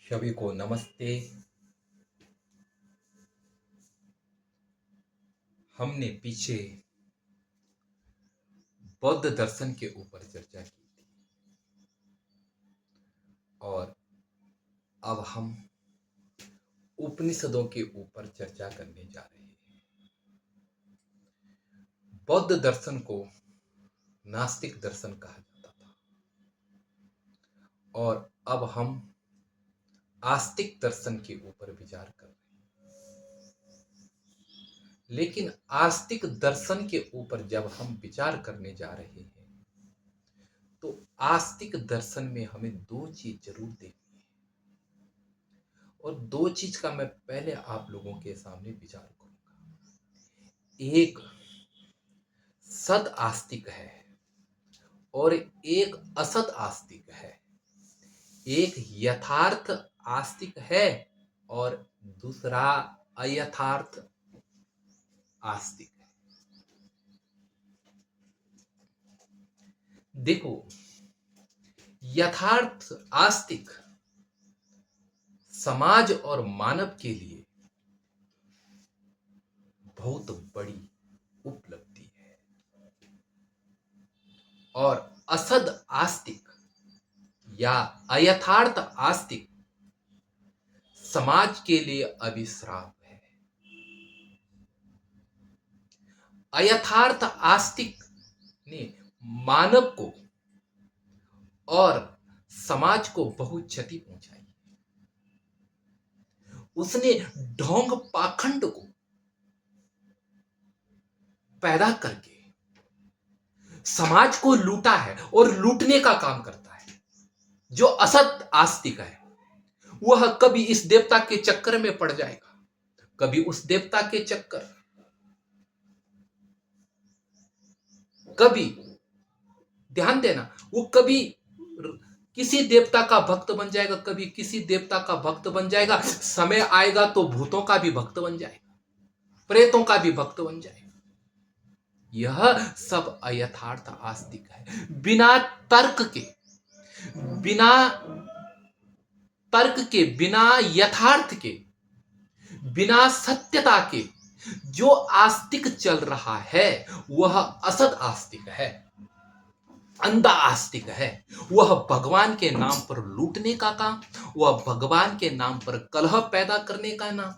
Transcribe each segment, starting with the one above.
सभी को नमस्ते। हमने पीछे बौद्ध दर्शन के ऊपर चर्चा की थी और अब हम उपनिषदों के ऊपर चर्चा करने जा रहे हैं। बौद्ध दर्शन को नास्तिक दर्शन कहा जाता था और अब हम आस्तिक दर्शन के ऊपर विचार कर रहे हैं। लेकिन आस्तिक दर्शन के ऊपर जब हम विचार करने जा रहे हैं तो आस्तिक दर्शन में हमें दो चीज जरूर देखनी है और दो चीज का मैं पहले आप लोगों के सामने विचार करूंगा। एक सद आस्तिक है और एक असद आस्तिक है। एक यथार्थ आस्तिक है और दूसरा अयथार्थ आस्तिक है। देखो, यथार्थ आस्तिक समाज और मानव के लिए बहुत बड़ी उपलब्धि है और असद आस्तिक या अयथार्थ आस्तिक समाज के लिए अभिश्राप है। अयथार्थ आस्तिक ने मानव को और समाज को बहुत क्षति पहुंचाई। उसने ढोंग पाखंड को पैदा करके समाज को लूटा है और लूटने का काम करता है। जो असत आस्तिक है वह कभी इस देवता के चक्कर में पड़ जाएगा, कभी उस देवता के चक्कर, कभी ध्यान देना, वो कभी किसी देवता का भक्त बन जाएगा, कभी किसी देवता का भक्त बन जाएगा। समय आएगा तो भूतों का भी भक्त बन जाएगा, प्रेतों का भी भक्त बन जाएगा। यह सब अयथार्थ आस्तिक है। बिना तर्क के, बिना तर्क के, बिना यथार्थ के, बिना सत्यता के जो आस्तिक चल रहा है वह असत आस्तिक है, अंधा आस्तिक है। वह भगवान के नाम पर लूटने का काम, वह भगवान के नाम पर कलह पैदा करने का नाम,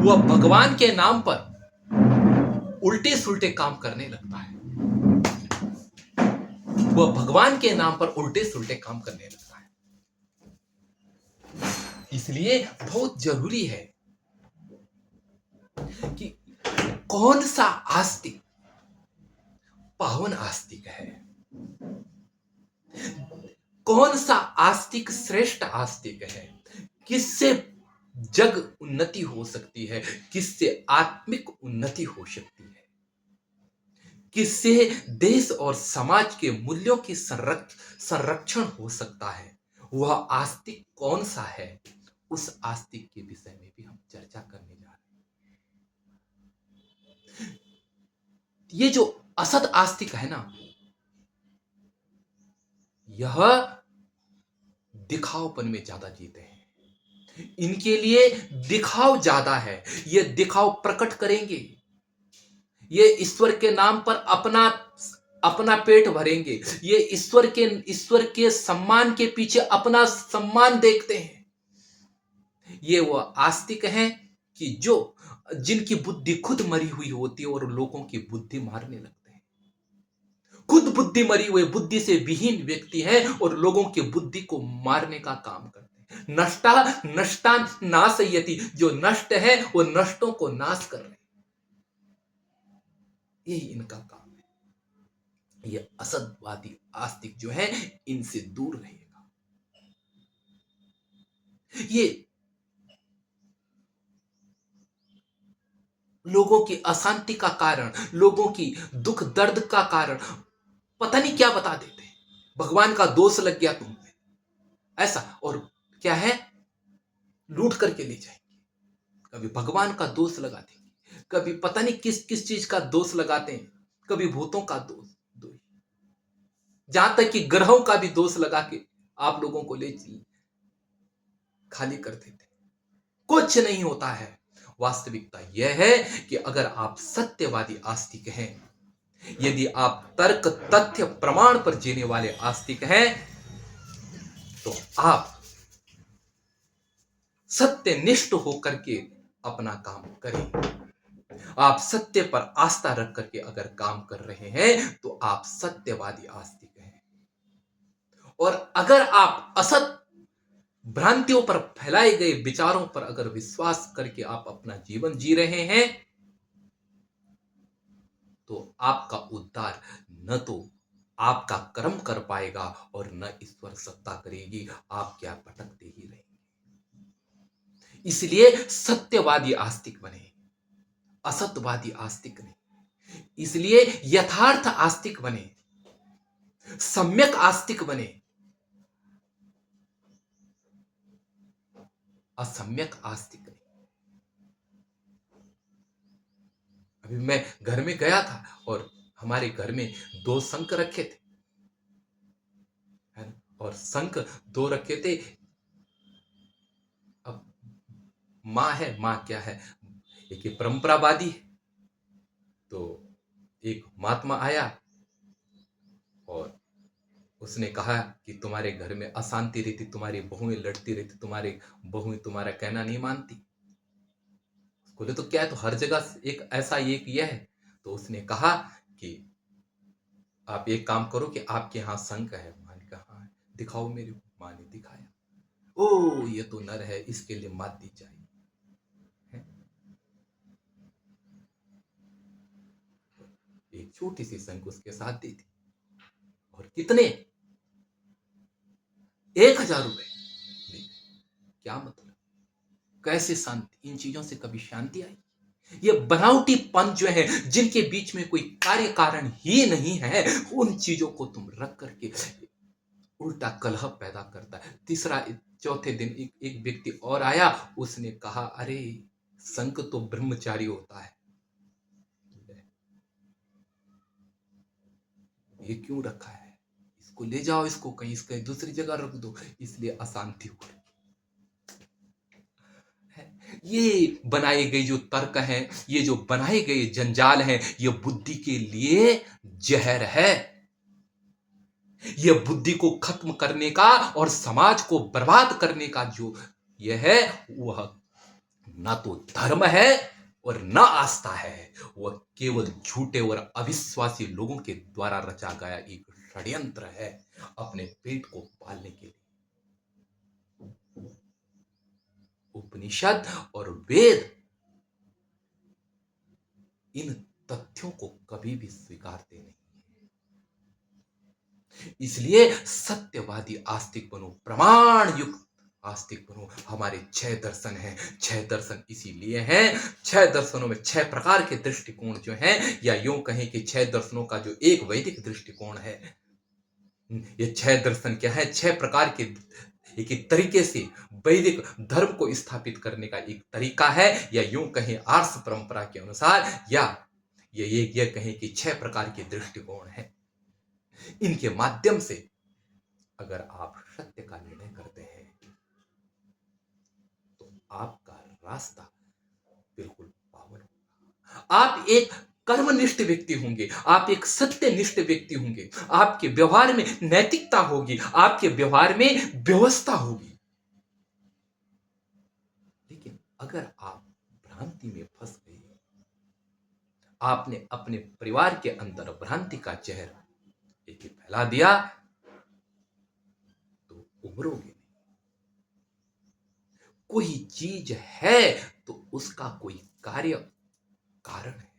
वह भगवान के नाम पर उल्टे सुल्टे काम करने लगता है। वह भगवान के नाम पर उल्टे सुल्टे काम करने लगता है। इसलिए बहुत जरूरी है कि कौन सा आस्तिक पावन आस्तिक है, कौन सा आस्तिक श्रेष्ठ आस्तिक है, किससे जग उन्नति हो सकती है, किससे आत्मिक उन्नति हो सकती है, किससे देश और समाज के मूल्यों की संरक्षण हो सकता है, वह आस्तिक कौन सा है। उस आस्तिक के विषय में भी हम चर्चा करने जा रहे हैं। ये जो असद आस्तिक है ना, यह दिखावपन में ज्यादा जीते हैं। इनके लिए दिखाव ज्यादा है। ये दिखाव प्रकट करेंगे, ये ईश्वर के नाम पर अपना अपना पेट भरेंगे, ये ईश्वर के सम्मान के पीछे अपना सम्मान देखते हैं। ये वो आस्तिक हैं कि जो जिनकी बुद्धि खुद मरी हुई होती है और लोगों की बुद्धि मारने लगते हैं। खुद बुद्धि मरी हुई, बुद्धि से विहीन व्यक्ति है और लोगों की बुद्धि को मारने का काम करते हैं। नष्टा नष्टा नाशयति, जो नष्ट है वो नष्टों को नाश कर रहे हैं। यही इनका काम है। ये असदवादी आस्तिक जो है इनसे दूर रहेगा। ये लोगों की अशांति का कारण, लोगों की दुख दर्द का कारण पता नहीं क्या बता देते हैं। भगवान का दोष लग गया तुम पे, ऐसा, और क्या है, लूट करके ले जाएंगे। कभी भगवान का दोष लगा देंगे, कभी पता नहीं किस किस चीज का दोष लगाते हैं, कभी भूतों का दोष, जहां तक कि ग्रहों का भी दोष लगा के आप लोगों को ले खाली कर देते। कुछ नहीं होता है। वास्तविकता यह है कि अगर आप सत्यवादी आस्तिक हैं, यदि आप तर्क तथ्य प्रमाण पर जीने वाले आस्तिक हैं, तो आप सत्यनिष्ठ होकर के अपना काम करें। आप सत्य पर आस्था रख करके अगर काम कर रहे हैं तो आप सत्यवादी आस्तिक हैं। और अगर आप असत भ्रांतियों पर फैलाए गए विचारों पर अगर विश्वास करके आप अपना जीवन जी रहे हैं, तो आपका उद्धार न तो आपका कर्म कर पाएगा और न ईश्वर सत्ता करेगी। आप क्या भटकते ही रहेंगे। इसलिए सत्यवादी आस्तिक बने, असत्यवादी आस्तिक नहीं। इसलिए यथार्थ आस्तिक बने, सम्यक आस्तिक बने, असम्यक आस्तिक नहीं। अभी मैं घर में गया था और हमारे घर में 2 शंख रखे थे, है ना? और शंख 2 रखे थे। अब माँ है, माँ क्या है, एक ये परंपरावादी है। तो एक महात्मा आया और उसने कहा कि तुम्हारे घर में अशांति रहती, तुम्हारी बहुएं लड़ती रहती, तुम्हारी बहुएं तुम्हारा कहना नहीं मानती। बोले तो क्या है, तो हर जगह एक ऐसा एक यह है। तो उसने कहा कि आप एक काम करो कि आपके यहाँ शंख है। माँ ने कहा हाँ, दिखाओ मेरे को। माँ ने दिखाया। ओ ये तो नर है, इसके लिए मात दी चाहिए। है? एक छोटी सी शंख उसके साथ दी थी। और कितने? 1000 रुपए। क्या मतलब? कैसे शांति? इन चीजों से कभी शांति आई? ये बनावटी पंथ जो है, जिनके बीच में कोई कार्य कारण ही नहीं है, उन चीजों को तुम रख करके उल्टा कलह पैदा करता है। तीसरा चौथे दिन एक व्यक्ति और आया, उसने कहा अरे संक तो ब्रह्मचारी होता है, ये क्यों रखा है? इसको ले जाओ, इसको कहीं इसके दूसरी जगह रख दो, इसलिए अशांति हो रही है। ये बनाए गए जो तर्क हैं, ये जो बनाए गए जंजाल हैं, ये बुद्धि के लिए जहर है। यह बुद्धि को खत्म करने का और समाज को बर्बाद करने का जो यह है, वह ना तो धर्म है और न आस्था है। वह केवल झूठे और अविश्वासी लोगों के द्वारा रचा गया एक षड्यंत्र है, अपने पेट को पालने के लिए। उपनिषद और वेद इन तथ्यों को कभी भी स्वीकारते नहीं। इसलिए सत्यवादी आस्तिक बनो, प्रमाण युक्त आस्तिक बनो। हमारे 6 दर्शन हैं। 6 दर्शन इसीलिए हैं, 6 दर्शनों में 6 प्रकार के दृष्टिकोण जो हैं, या यूं कहें कि 6 दर्शनों का जो एक वैदिक दृष्टिकोण है। ये 6 दर्शन क्या है? 6 प्रकार के एक तरीके से वैदिक धर्म को स्थापित करने का एक तरीका है, या यूं कहें आर्ष परंपरा के अनुसार, या ये कहें कि 6 प्रकार के दृष्टिकोण है। इनके माध्यम से अगर आप सत्य का निर्णय करते हैं तो आपका रास्ता बिल्कुल पावन होगा। आप एक कर्मनिष्ठ व्यक्ति होंगे, आप एक सत्यनिष्ठ व्यक्ति होंगे, आपके व्यवहार में नैतिकता होगी, आपके व्यवहार में व्यवस्था होगी। लेकिन अगर आप भ्रांति में फंस गए, आपने अपने परिवार के अंदर भ्रांति का जहर एक फैला दिया, तो उभरोगे नहीं। कोई चीज है तो उसका कोई कार्य कारण है।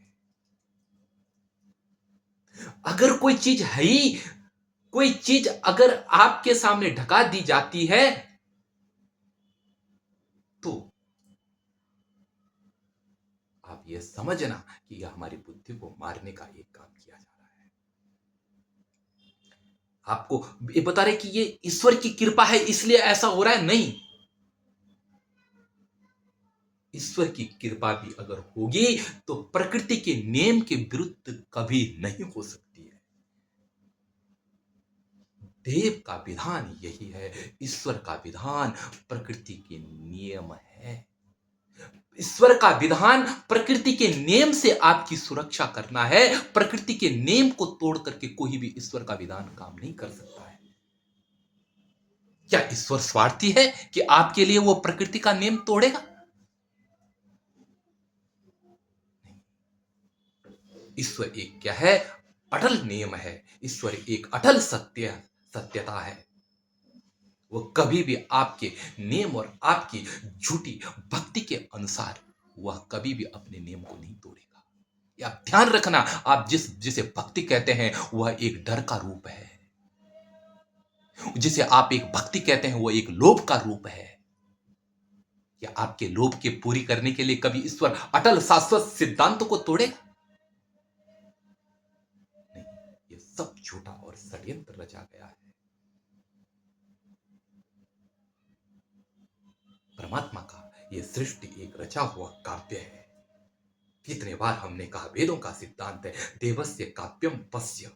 अगर कोई चीज है ही, कोई चीज अगर आपके सामने ढका दी जाती है, तो आप ये समझना कि यह हमारी बुद्धि को मारने का एक काम किया जा रहा है। आपको ये बता रहे कि ये ईश्वर की कृपा है इसलिए ऐसा हो रहा है, नहीं। ईश्वर की कृपा भी अगर होगी तो प्रकृति के नियम के विरुद्ध कभी नहीं हो सकती है। देव का विधान यही है, ईश्वर का विधान प्रकृति के नियम है। ईश्वर का विधान प्रकृति के नियम से आपकी सुरक्षा करना है। प्रकृति के नियम को तोड़ करके कोई भी ईश्वर का विधान काम नहीं कर सकता है। क्या ईश्वर स्वार्थी है कि आपके लिए वो प्रकृति का नियम तोड़ेगा? ईश्वर एक क्या है? अटल नियम है। ईश्वर एक अटल सत्यता है। वो कभी भी आपके नियम और आपकी झूठी भक्ति के अनुसार वह कभी भी अपने नियम को नहीं तोड़ेगा। ये आप ध्यान रखना। आप जिसे भक्ति कहते हैं वह एक डर का रूप है। जिसे आप एक भक्ति कहते हैं वह एक लोभ का रूप है। क्या आपके लोभ के पूरी करने के लिए कभी ईश्वर अटल शाश्वत सिद्धांत को तोड़ेगा? नहीं, ये सब झूठा और षड्यंत्र रचा गया है। परमात्मा का यह सृष्टि एक रचा हुआ काव्य है। कितने बार हमने कहा वेदों का सिद्धांत है, देवस्य काव्यम पश्य।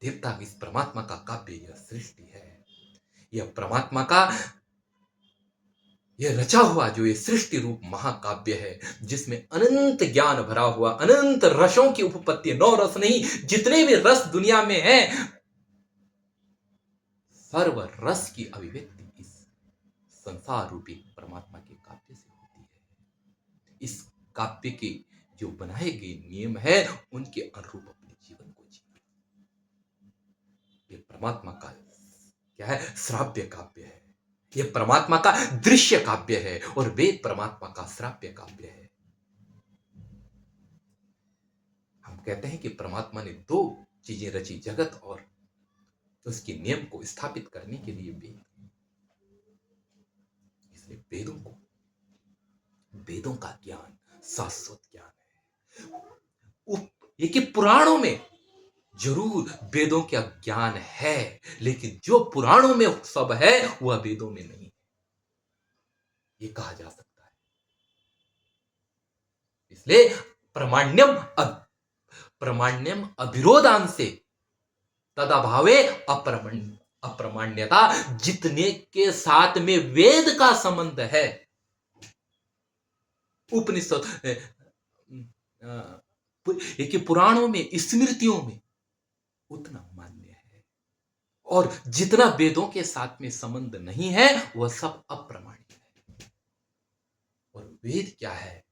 देवता इस परमात्मा का काव्य यह सृष्टि है। यह परमात्मा का यह रचा हुआ जो ये सृष्टि रूप महाकाव्य है, जिसमें अनंत ज्ञान भरा हुआ, अनंत रसों की उपपत्ति, 9 रस नहीं, जितने भी रस दुनिया में हैं, सर्व रस की अभिव्यक्ति इस संसार रूपी परमात्मा के काव्य से होती है। इस काव्य के जो बनाए गए नियम है उनके अनुरूप अपने जीवन को जीना। ये परमात्मा का क्या है? श्राव्य काव्य है। यह परमात्मा का दृश्य काव्य है और वेद परमात्मा का श्राव्य काव्य है। हम कहते हैं कि परमात्मा ने 2 चीजें रची, जगत और उसके नियम को स्थापित करने के लिए वेद। इसलिए वेदों का ज्ञान शाश्वत ज्ञान है। ये कि पुराणों में जरूर वेदों का ज्ञान है, लेकिन जो पुराणों में सब है वह वेदों में नहीं है, ये कहा जा सकता है। इसलिए प्रमाण्यम अविरोधांसे तदभावे अप्रमाण्यता, जितने के साथ में वेद का संबंध है, उपनिषद कि पुराणों में, स्मृतियों में उतना मान्य है, और जितना वेदों के साथ में संबंध नहीं है वह सब अप्रमाण्य है। और वेद क्या है?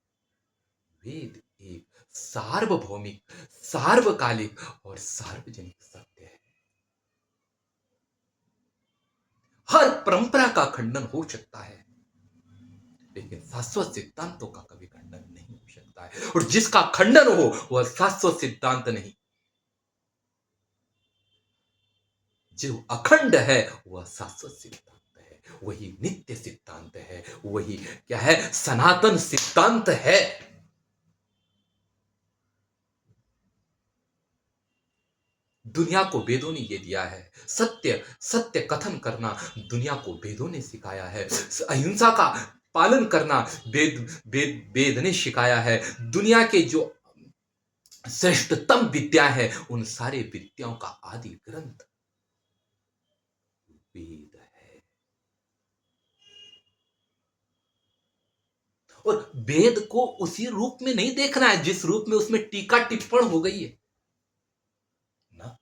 वेद एक सार्वभौमिक, सार्वकालिक और सार्वजनिक सत्य है। हर परंपरा का खंडन हो सकता है, लेकिन शाश्वत सिद्धांतों का कभी खंडन नहीं हो सकता है। और जिसका खंडन हो वह शाश्वत सिद्धांत नहीं, जो अखंड है वह शाश्वत सिद्धांत है, वही नित्य सिद्धांत है, वही क्या है? सनातन सिद्धांत है। दुनिया को वेदों ने ये दिया है। सत्य कथन करना दुनिया को वेदों ने सिखाया है। अहिंसा का पालन करना वेद ने सिखाया है। दुनिया के जो श्रेष्ठतम विद्या है उन सारे विद्याओं का आदि ग्रंथ वेद है। और वेद को उसी रूप में नहीं देखना है जिस रूप में उसमें टीका टिप्पण हो गई है ना।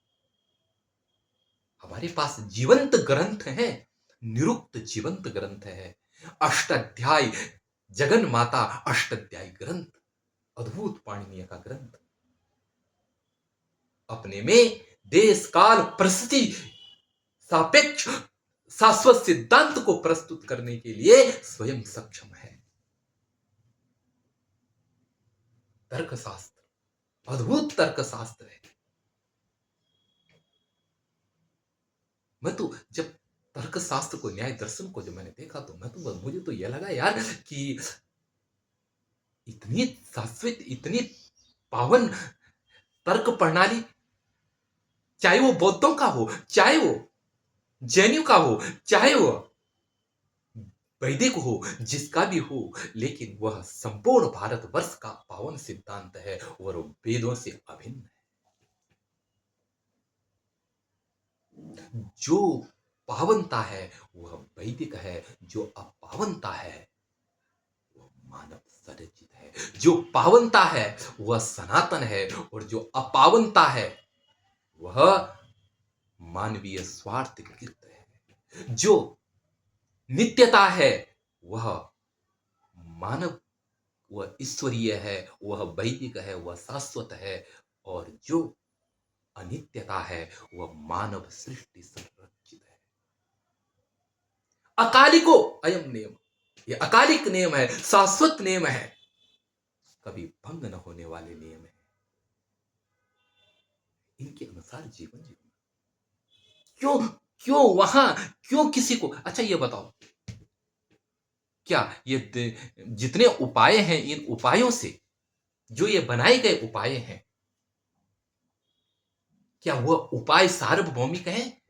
हमारे पास जीवंत ग्रंथ है, निरुक्त जीवंत ग्रंथ है। अष्टाध्यायी जगन माता अष्टाध्यायी ग्रंथ, अद्भुत पाणिनीय का ग्रंथ, अपने में देश काल परिस्थिति सापेक्ष शाश्वत सिद्धांत को प्रस्तुत करने के लिए स्वयं सक्षम है। तर्कशास्त्र अद्भुत तर्कशास्त्र है। मैं तो जब तर्कशास्त्र को, न्याय दर्शन को जब मैंने देखा तो मुझे तो यह लगा यार कि इतनी शाश्वत, इतनी पावन तर्क प्रणाली, चाहे वो बौद्धों का हो, चाहे वो जैनियों का हो, चाहे वो वैदिक हो, जिसका भी हो, लेकिन वह संपूर्ण भारतवर्ष का पावन सिद्धांत है और वेदों से अभिन्न है। जो पावनता है वह वैदिक है, जो अपावनता है वह मानव संरचित है। जो पावनता है वह सनातन है और जो अपावनता है वह मानवीय स्वार्थ कृत है। जो नित्यता है वह मानव, वह ईश्वरीय है, वह वैदिक है, वह शाश्वत है। और जो अनित्यता है वह मानव सृष्टि संरक्षित है। अकालिको अयम नियम, ये अकालिक नियम है, शाश्वत नियम है, कभी भंग न होने वाले नियम है। इनके अनुसार जीवन जीवन। क्यों क्यों वहां, क्यों किसी को, अच्छा ये बताओ, क्या ये जितने उपाय हैं, इन उपायों से जो ये बनाए गए उपाय हैं, क्या वह उपाय सार्वभौमिक हैं?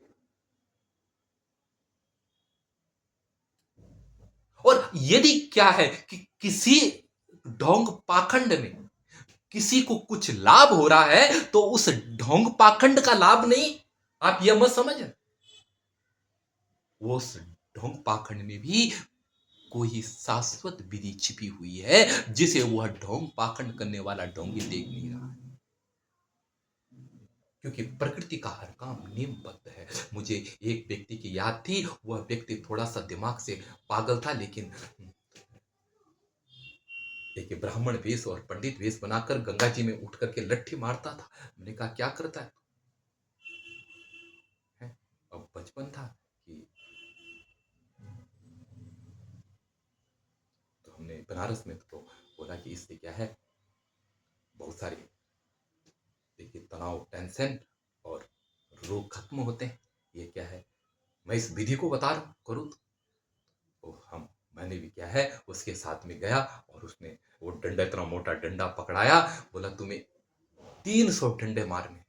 और यदि क्या है कि किसी ढोंग पाखंड में किसी को कुछ लाभ हो रहा है तो उस ढोंग पाखंड का लाभ नहीं, आप यह मत समझ, वो उस ढोंग पाखंड में भी कोई शाश्वत विधि छिपी हुई है जिसे वह ढोंग पाखंड करने वाला ढोंगी देख नहीं रहा है। क्योंकि प्रकृति का हर काम नियमबद्ध है। मुझे एक व्यक्ति की याद थी, वह व्यक्ति थोड़ा सा दिमाग से पागल था, लेकिन एक ब्राह्मण वेश और पंडित वेश बनाकर गंगा जी में उठ करके लट्ठी मारता था। मैंने कहा क्या करता है? अब बचपन था कि तो हमने बनारस में तो बोला कि इससे क्या है, बहुत सारे देखिए तनाव, टेंशन और रोग खत्म होते हैं। ये क्या है, मैं इस विधि को बता रहा हूँ, करूँ तो हम, मैंने भी क्या है उसके साथ में गया और उसने वो डंडा, इतना मोटा डंडा पकड़ाया, बोला तुम्हें 300 डंडे मारने,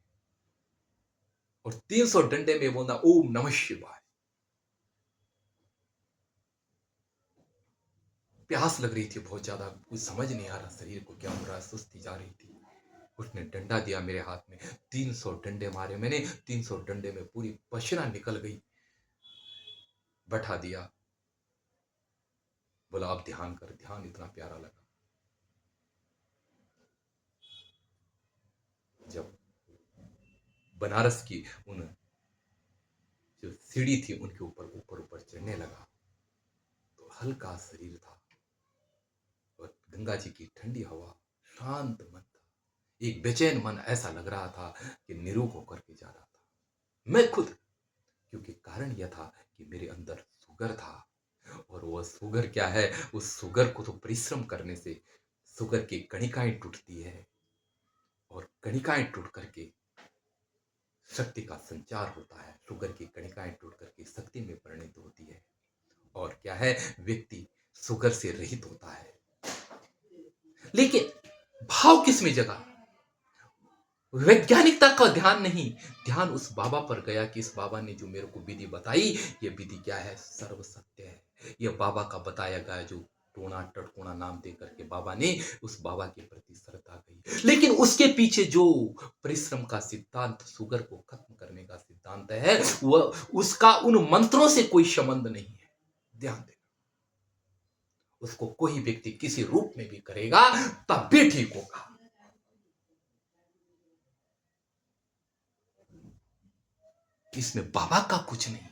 और 300 डंडे में बोला ओम नमः शिवाय। प्यास लग रही थी बहुत ज्यादा, कुछ समझ नहीं आ रहा शरीर को क्या हो रहा है, सुस्ती जा रही थी। उसने डंडा दिया मेरे हाथ में, 300 डंडे मारे मैंने, 300 डंडे में पूरी पसीना निकल गई। बैठा दिया, बोला अब ध्यान कर। ध्यान इतना प्यारा लगा। जब बनारस की उन जो सीढ़ी थी उनके ऊपर ऊपर ऊपर चढ़ने लगा तो हल्का शरीर था और गंगा जी की ठंडी हवा, शांत मन था। एक बेचैन मन, ऐसा लग रहा था कि निरोग होकर के जा रहा था मैं खुद। क्योंकि कारण यह था कि मेरे अंदर शुगर था, और वह शुगर क्या है, उस शुगर को तो परिश्रम करने से शुगर की कणिकाएं टूटती है, और कणिकाएं टूट करके शक्ति का संचार होता है। शुगर की कणिकाएं टूट करके शक्ति में परिणित होती है, और क्या है, व्यक्ति शुगर से रहित होता है। लेकिन भाव किस में जगा? वैज्ञानिकता का ध्यान नहीं, ध्यान उस बाबा पर गया कि इस बाबा ने जो मेरे को विधि बताई, ये विधि क्या है, सर्व सत्य है। ये बाबा का बताया गया, जो टोना टटकोना नाम दे करके बाबा ने, उस बाबा के प्रति श्रद्धा गई। लेकिन उसके पीछे जो परिश्रम का सिद्धांत, शुगर को खत्म करने का सिद्धांत है, वह उसका उन मंत्रों से कोई संबंध नहीं है। ध्यान देना, उसको कोई व्यक्ति किसी रूप में भी करेगा तब भी ठीक होगा। इसमें बाबा का कुछ नहीं।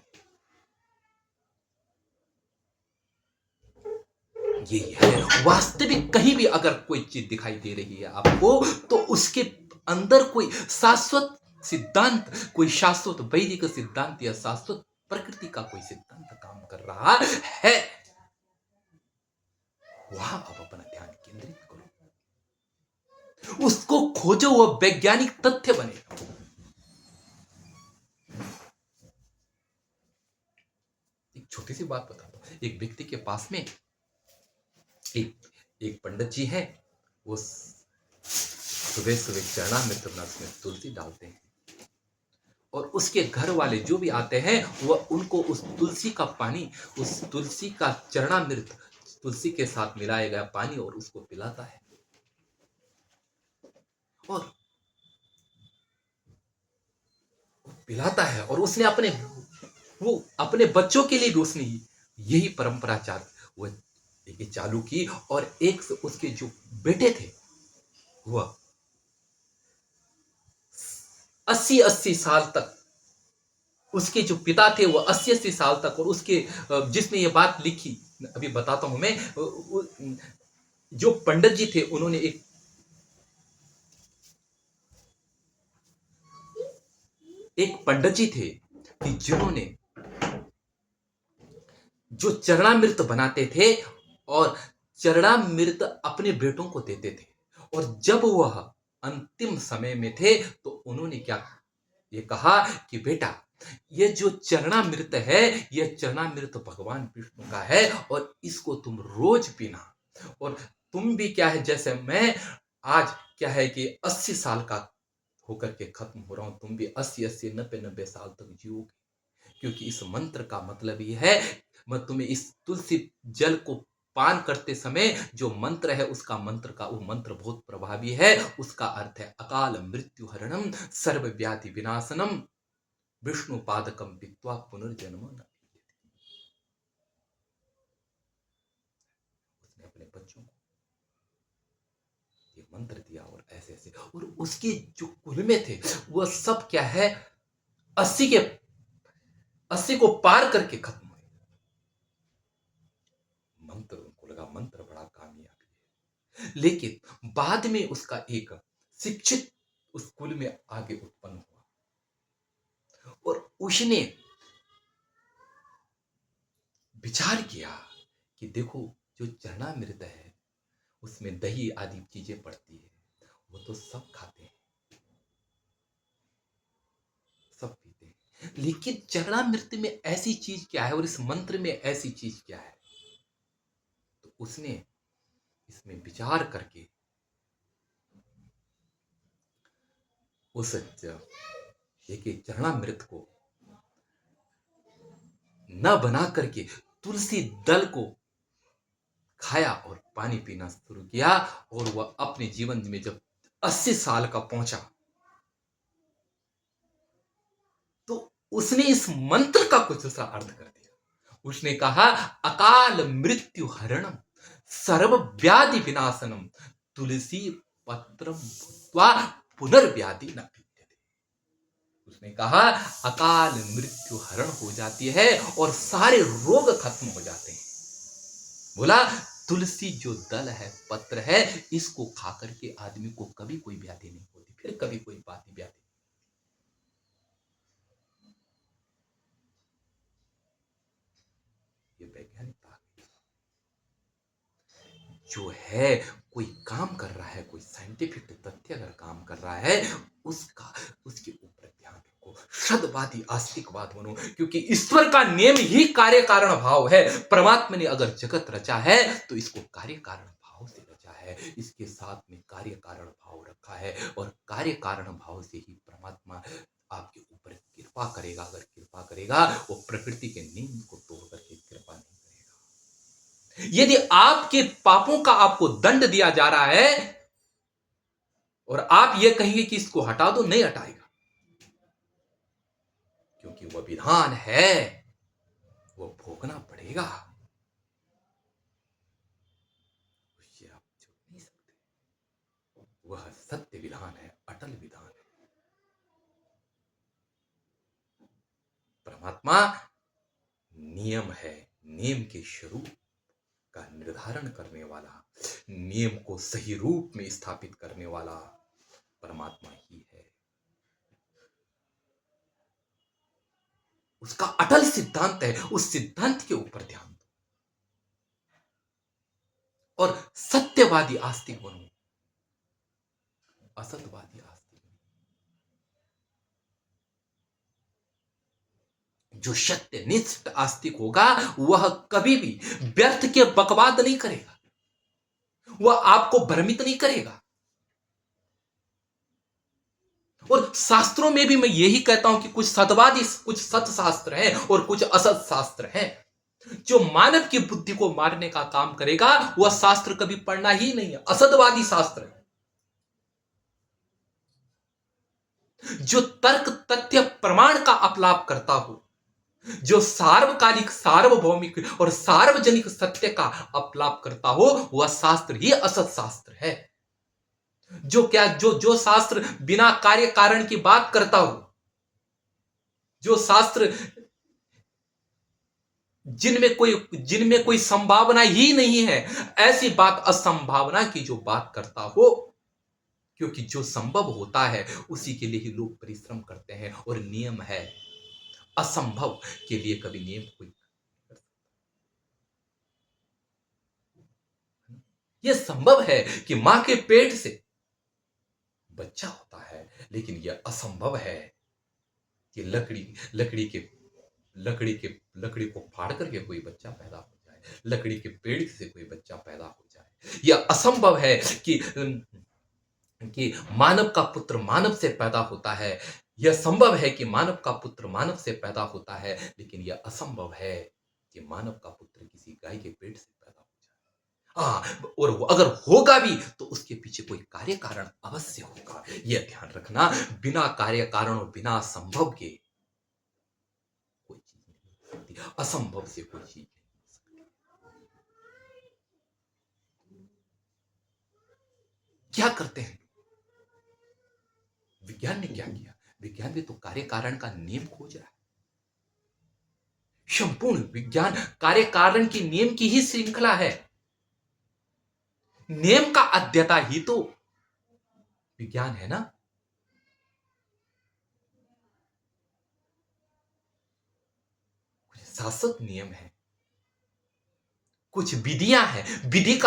ये है वास्तविक। कहीं भी अगर कोई चीज दिखाई दे रही है आपको, तो उसके अंदर कोई शाश्वत सिद्धांत, कोई शाश्वत वैदिक सिद्धांत या शाश्वत प्रकृति का कोई सिद्धांत काम कर रहा है। वहां आप अपना ध्यान केंद्रित करो, उसको खोजो, वह वैज्ञानिक तथ्य बनेगा। एक छोटी सी बात बताता हूं। एक व्यक्ति के पास में एक एक पंडित जी है, वो सुबह सुबह चरणामृत में तुलसी डालते हैं, और उसके घर वाले जो भी आते हैं वह उनको उस तुलसी का पानी, उस तुलसी का चरणामृत, तुलसी के साथ मिलाया गया पानी, और उसको पिलाता है। और वो पिलाता है, और उसने अपने बच्चों के लिए भी उसने यही परंपरा वो ये चालू की। और एक से उसके जो बेटे थे, वह 80-80 साल तक, उसके जो पिता थे वो 80-80 साल तक, और उसके जिसने ये बात लिखी, अभी बताता हूं मैं, जो पंडित जी थे, उन्होंने एक पंडित जी थे कि जिन्होंने जो चरणामृत बनाते थे, और चरणामृत अपने बेटों को देते थे। और जब वह अंतिम समय में थे, तो उन्होंने क्या ये कहा कि बेटा, ये जो चरणामृत है, यह चरणामृत भगवान विष्णु का है, और इसको तुम रोज पीना। और तुम भी क्या है, जैसे मैं आज क्या है कि 80 साल का होकर के खत्म हो रहा हूं, तुम भी 80-80, 90-90 साल तक जियोगे। क्योंकि इस मंत्र का मतलब ये है, मैं तुम्हें इस तुलसी जल को पान करते समय जो मंत्र है, उसका मंत्र का वो मंत्र बहुत प्रभावी है। उसका अर्थ है अकाल मृत्यु हरणम, सर्व व्याधि विनाशनम, विष्णु पादकम पीत्वा पुनर्जन्म न। उसने अपने बच्चों को ये मंत्र दिया, और ऐसे ऐसे, और उसके जो कुल में थे, वह सब क्या है, 80 को पार करके खत्म हुए। मंत्र उनको लगा मंत्र बड़ा कामयाबी है। लेकिन बाद में उसका एक शिक्षित उस कुल में आगे उत्पन्न हुआ, और उसने विचार किया कि देखो, जो चरणामृत है उसमें दही आदि चीजें पड़ती है, वो तो सब खाते हैं, सब पीते हैं, लेकिन चरणामृत में ऐसी चीज क्या है, और इस मंत्र में ऐसी चीज क्या है। तो उसने इसमें विचार करके उस एक चरणामृत को न बना करके तुलसी दल को खाया और पानी पीना शुरू किया। और वह अपने जीवन में जब 80 साल का पहुंचा, तो उसने इस मंत्र का कुछ दूसरा अर्थ कर दिया। उसने कहा अकाल मृत्यु हरणम, सर्व व्याधि विनाशनम, तुलसी पत्रम भूत्वा पुनर्व्याधि न विद्यते। उसने कहा अकाल मृत्यु हरण हो जाती है, और सारे रोग खत्म हो जाते हैं। बोला तुलसी जो दल है, पत्र है, इसको खा करके आदमी को कभी कोई व्याधि नहीं होती, फिर कभी कोई व्याधि। ये वैज्ञानिक बात जो है, कोई काम कर रहा है, कोई साइंटिफिक तथ्य अगर काम कर रहा है, उसके ऊपर ध्यान रखो, सदवादी आस्तिकवाद बनो। क्योंकि ईश्वर का नियम ही कार्य कारण भाव है। परमात्मा ने अगर जगत रचा है, तो इसको कार्य कारण भाव से रचा है, इसके साथ में कार्य कारण भाव रखा है, और कार्य कारण भाव से ही परमात्मा आपके ऊपर कृपा करेगा। अगर कृपा करेगा, वो प्रकृति के नियम को तोड़ करके कृपा नहीं करेगा। यदि आपके पापों का आपको दंड दिया जा रहा है, और आप ये कहेंगे कि इसको हटा दो, नहीं हटाएगा, क्योंकि वह विधान है, वो भोगना पड़ेगा, उससे आप छूट नहीं सकते। वह सत्य विधान है, अटल विधान है। परमात्मा नियम है, नियम के स्वरूप का निर्धारण करने वाला, नियम को सही रूप में स्थापित करने वाला परमात्मा ही है। उसका अटल सिद्धांत है, उस सिद्धांत के ऊपर ध्यान दो, और सत्यवादी आस्तिक बनो, असत्यवादी आस्तिक बनो। जो सत्यनिष्ठ आस्तिक होगा, वह कभी भी व्यर्थ के बकवाद नहीं करेगा, वह आपको भ्रमित नहीं करेगा। और शास्त्रों में भी मैं यही कहता हूं कि कुछ सतवादी, कुछ सत शास्त्र हैं, और कुछ असत शास्त्र हैं। जो मानव की बुद्धि को मारने का काम करेगा, वह शास्त्र कभी पढ़ना ही नहीं है, असतवादी शास्त्र है। जो तर्क तथ्य प्रमाण का अपलाप करता हो, जो सार्वकालिक सार्वभौमिक और सार्वजनिक सत्य का अपलाप करता हो, वह शास्त्र ही असत शास्त्र है। जो शास्त्र बिना कार्य कारण की बात करता हो, जो शास्त्र जिनमें कोई संभावना ही नहीं है, ऐसी बात असंभावना की जो बात करता हो, क्योंकि जो संभव होता है उसी के लिए ही लोग परिश्रम करते हैं। और नियम है, असंभव के लिए कभी नियम कोई, यह संभव है कि मां के पेट से बच्चा होता है, लेकिन यह असंभव है कि लकड़ी को फाड़ करके कोई बच्चा पैदा हो जाए, लकड़ी के पेड़ से कोई बच्चा पैदा हो जाए। यह असंभव है कि मानव का पुत्र मानव से पैदा होता है। यह संभव है कि मानव का पुत्र मानव से पैदा होता है, लेकिन यह असंभव है कि मानव का पुत्र किसी गाय के पेट से पैदा हो जाए। और वो अगर होगा भी तो उसके पीछे कोई कार्य कारण अवश्य होगा। यह ध्यान रखना, बिना कार्य कारण और बिना संभव के कोई चीज नहीं हो सकती, असंभव से कोई चीज नहीं हो सकती। क्या करते हैं विज्ञान ने? क्या किया? विज्ञान भी तो कार्य कारण का नियम खोज रहा है। संपूर्ण विज्ञान कार्य कारण की नियम की ही श्रृंखला है। नियम का अध्येता ही तो विज्ञान है ना। कुछ शाश्वत नियम है, कुछ विधियां हैं। विधि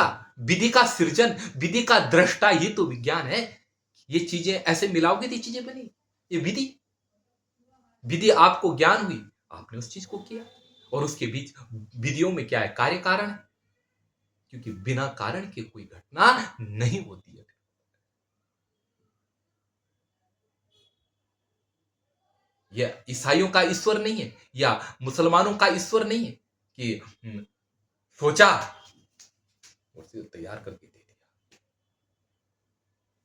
का सृजन, विधि का दृष्टा ही तो विज्ञान है। ये चीजें ऐसे मिलाओगे तो चीजें बनी। ये विधि आपको ज्ञान हुई, आपने उस चीज को किया। और उसके बीच विधियों में क्या है? कार्य कारण है, क्योंकि बिना कारण के कोई घटना नहीं होती है। यह ईसाइयों का ईश्वर नहीं है, या मुसलमानों का ईश्वर नहीं है कि सोचा और उसे तैयार करके दे दिया।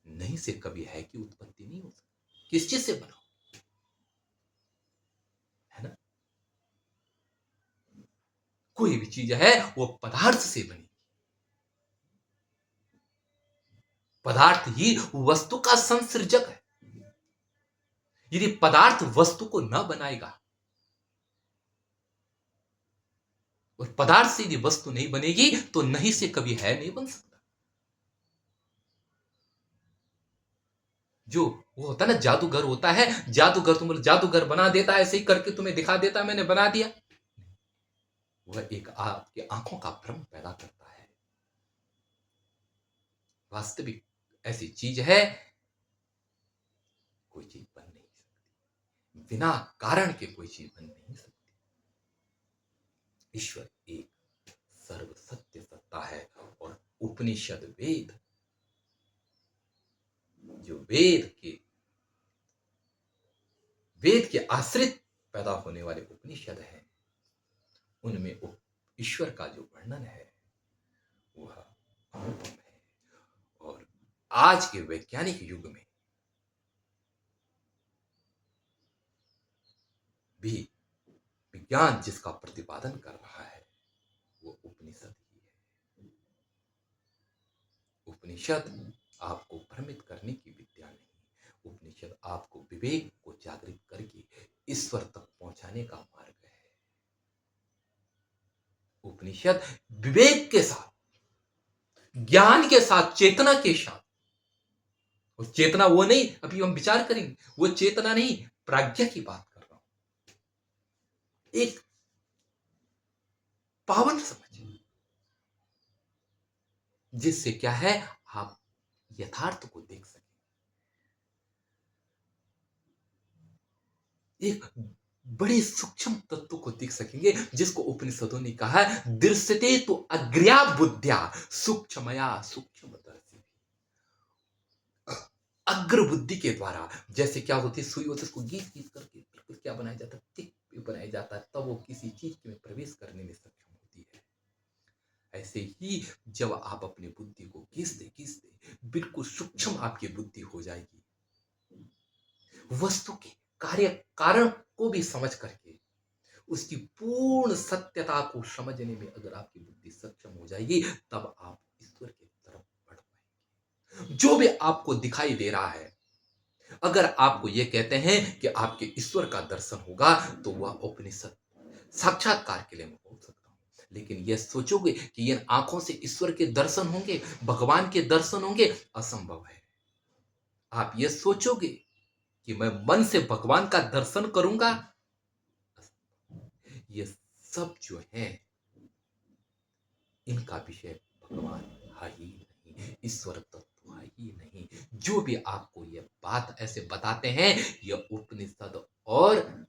नहीं से कभी है कि उत्पत्ति नहीं हो सकती। किस चीज से बना, है ना? कोई भी चीज है वो पदार्थ से बनी। पदार्थ ही वस्तु का संसृजक है। यदि पदार्थ वस्तु को न बनाएगा और पदार्थ से यदि वस्तु नहीं बनेगी तो नहीं से कभी है नहीं बन सकता। जो वो होता है ना, जादूगर होता है, जादूगर तुम जादूगर बना देता है, ऐसे ही करके तुम्हें दिखा देता है मैंने बना दिया। वह एक आपकी आंखों का भ्रम पैदा करता है। वास्तविक ऐसी चीज है, कोई चीज बन नहीं सकती, बिना कारण के कोई चीज बन नहीं सकती। ईश्वर एक सर्व सत्य सत्ता है। और उपनिषद वेद, जो वेद के आश्रित पैदा होने वाले उपनिषद हैं, उनमें ईश्वर का जो वर्णन है वह अनुपम है। और आज के वैज्ञानिक युग में भी विज्ञान जिसका प्रतिपादन कर रहा है वो उपनिषद ही है। उपनिषद आपको भ्रमित करने की विद्या नहीं, उपनिषद आपको विवेक को जागृत करके ईश्वर तक पहुंचाने का मार्ग है। उपनिषद विवेक के साथ, ज्ञान के साथ, चेतना के साथ, और चेतना वो नहीं, अभी हम विचार करेंगे, वो चेतना नहीं, प्राज्ञा की बात कर रहा हूं। एक पावन समझ जिससे क्या है, आप यथार्थ को देख सकें। एक बड़े सूक्ष्म तत्व को देख सकेंगे, जिसको उपनिषदों ने कहा है दृश्यते तो अग्र्या बुद्धिया सूक्ष्मया सूक्ष्मदर्शी। अग्र बुद्धि के द्वारा, जैसे क्या होती है, सुई होती है, उसको गीत गीत करके बिल्कुल क्या बनाया जाता है, टिक बनाया जाता है, तब वो किसी चीज में प्रवेश करने में सक्षम होती है। ऐसे ही जब आप अपनी बुद्धि को घिसते घिसते बिल्कुल सूक्ष्म आपकी बुद्धि हो जाएगी, वस्तु के कार्य कारण को भी समझ करके उसकी पूर्ण सत्यता को समझने में अगर आपकी बुद्धि सक्षम हो जाएगी, तब आप ईश्वर की तरफ बढ़ पाएंगे। जो भी आपको दिखाई दे रहा है, अगर आपको ये कहते हैं कि आपके ईश्वर का दर्शन होगा, तो वह उपनिषद साक्षात्कार के लिए मैं बोल सकता हूँ। लेकिन यह सोचोगे कि इन आंखों से ईश्वर के दर्शन होंगे, भगवान के दर्शन होंगे, असंभव है। आप ये सोचोगे कि मैं मन से भगवान का दर्शन करूंगा, ये सब जो है इनका विषय भगवान है ही नहीं, ईश्वर तत्व है ही नहीं। जो भी आपको ये बात ऐसे बताते हैं, ये उपनिषद और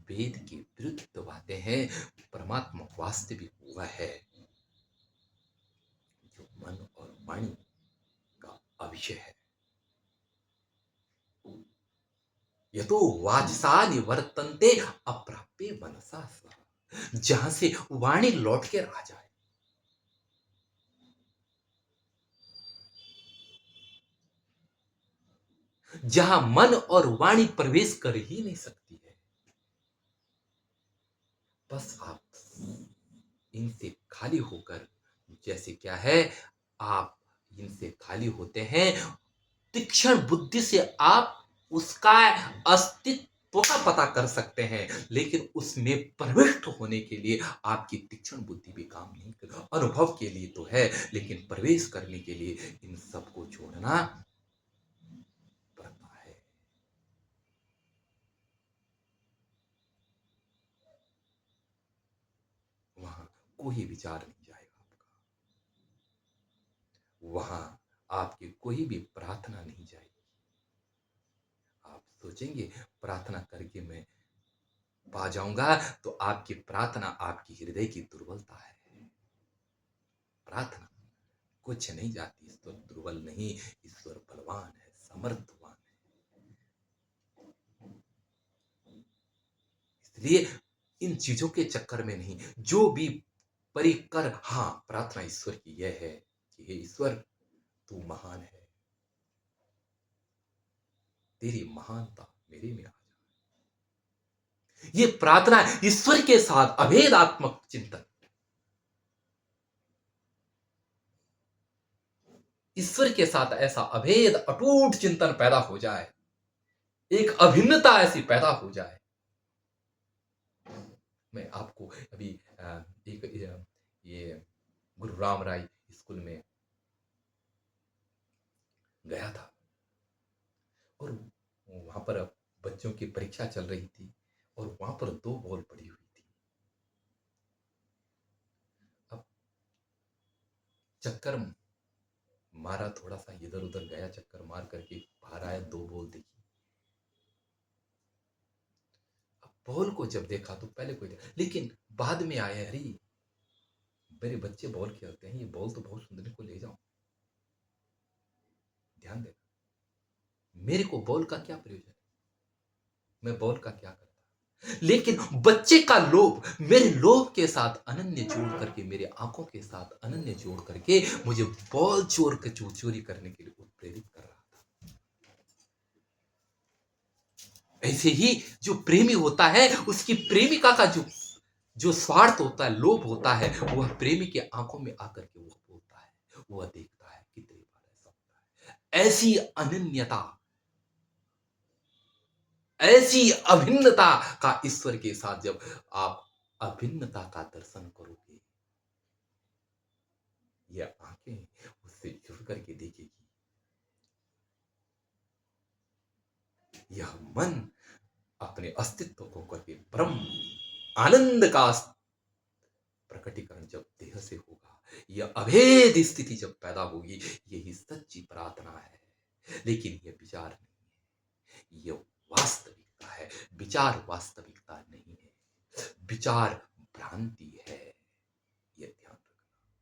वेद के विरुद्ध बातें हैं। परमात्मा वास्तविक हुआ है जो मन और वाणी का अविषय है। यतो वाचसा निवर्तन्ते अप्राप्य मनसा सह। जहां से वाणी लौट के आ जाए, जहां मन और वाणी प्रवेश कर ही नहीं सकती है, बस आप इनसे खाली होकर, जैसे क्या है, आप इनसे खाली होते हैं, तीक्ष्ण बुद्धि से आप उसका अस्तित्व का पता कर सकते हैं, लेकिन उसमें प्रविष्ट होने के लिए आपकी तीक्ष्ण बुद्धि भी काम नहीं कर। अनुभव के लिए तो है, लेकिन प्रवेश करने के लिए इन सबको छोड़ना पड़ता है। वहां कोई विचार नहीं जाएगा आपका, वहां आपकी कोई भी प्रार्थना नहीं जाएगी। आप सोचेंगे प्रार्थना करके मैं पा जाऊंगा, तो आपकी प्रार्थना आपकी हृदय की दुर्बलता है। प्रार्थना कुछ नहीं जाती, ईश्वर दुर्बल नहीं, ईश्वर बलवान है, समर्थवान है। इसलिए इन चीजों के चक्कर में नहीं, जो भी परिकर, हाँ, प्रार्थना ईश्वर की यह है कि हे ईश्वर, तू महान है, तेरी महानता मेरे में आ जा। ये प्रार्थना ईश्वर के साथ अभेदात्मक चिंतन, ईश्वर के साथ ऐसा अभेद अटूट चिंतन पैदा हो जाए, एक अभिन्नता ऐसी पैदा हो जाए। मैं आपको अभी एक ये गुरु राम राय स्कूल में गया था, और वहां पर बच्चों की परीक्षा चल रही थी, और वहां पर 2 बॉल पड़ी हुई थी। अब चक्कर मारा, थोड़ा सा इधर उधर गया, चक्कर मार करके बाहर आया, 2 बॉल देखी। अब बॉल को जब देखा तो पहले कोई देखा, लेकिन बाद में आया, अरे मेरे बच्चे बॉल खेलते हैं, ये बॉल तो बहुत सुंदर, को ले जाओ, ध्यान देना। मेरे को बॉल का क्या प्रयोजन है, मैं बॉल का क्या करता। लेकिन बच्चे का लोभ मेरे लोभ के साथ अनन्य जोड़ करके, मेरे आंखों के साथ अनन्य जोड़ करके मुझे बॉल चोरी करने के लिए उत्प्रेरित कर रहा था। ऐसे ही जो प्रेमी होता है, उसकी प्रेमिका का जो जो स्वार्थ होता है, लोभ होता है, वह प्रेमी के आंखों में आकर के वह बोलता है, वह देखता है, कितनी बार ऐसा होता है। ऐसी अनन्यता, ऐसी अभिन्नता का ईश्वर के साथ जब आप अभिन्नता का दर्शन करोगे, ये आंखें उससे जुड़ करके देखेगी, यह मन अपने अस्तित्व को करके ब्रह्म आनंद का प्रकटीकरण जब देह से होगा, यह अभेद स्थिति जब पैदा होगी, यही सच्ची प्रार्थना है। लेकिन यह विचार नहीं है, यह वास्तविकता है। विचार वास्तविकता नहीं है, विचार भ्रांति है, यह ध्यान रखना।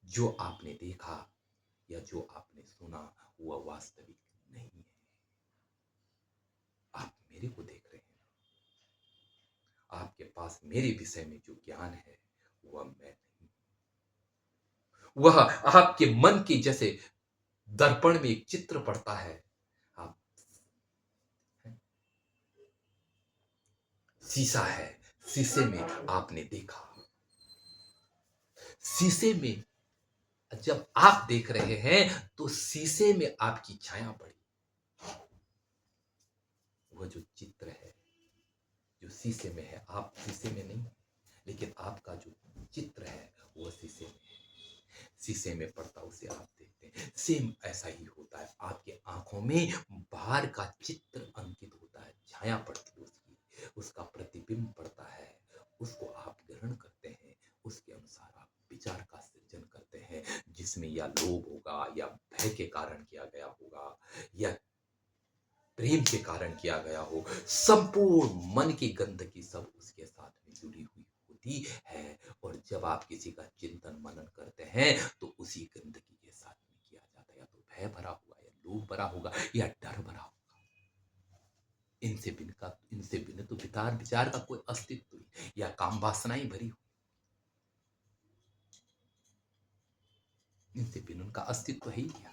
जो आपने देखा या जो आपने सुना, वह वास्तविक नहीं है। आप मेरे को देख रहे हैं, आपके पास मेरे विषय में जो ज्ञान है, वह मैं नहीं, वह आपके मन के जैसे दर्पण में एक चित्र पड़ता है, आप शीशा है, शीशे में आपने देखा, शीशे में जब आप देख रहे हैं तो शीशे में आपकी छाया पड़ी। वह जो चित्र है जो शीशे में है, आप शीशे में नहीं, लेकिन आपका जो चित्र है वह शीशे में है, शीशे में पड़ता उसे आप देखते हैं। सेम ऐसा ही होता है, आपके आंखों में बाहर का चित्र अंकित होता है, छाया पड़ती है उसकी, उसका प्रतिबिंब पड़ता है, उसको आप ग्रहण करते हैं, उसके अनुसार आप विचार का सृजन करते हैं, जिसमें या लोभ होगा या भय के कारण किया गया होगा या प्रेम के कारण किया गया हो, संपूर्ण मन की गंदगी सब उसके साथ में जुड़ी हुई होती है। और जब आप किसी का चिंतन मनन करते हैं तो उसी गंदगी के साथ में किया जाता है, या तो भय भरा होगा या लोभ भरा होगा या डर भरा होगा। इनसे बिना तो विचार विचार का कोई अस्तित्व नहीं, या काम वासनाएं भरी हो, इनसे बिना उनका अस्तित्व है ही क्या।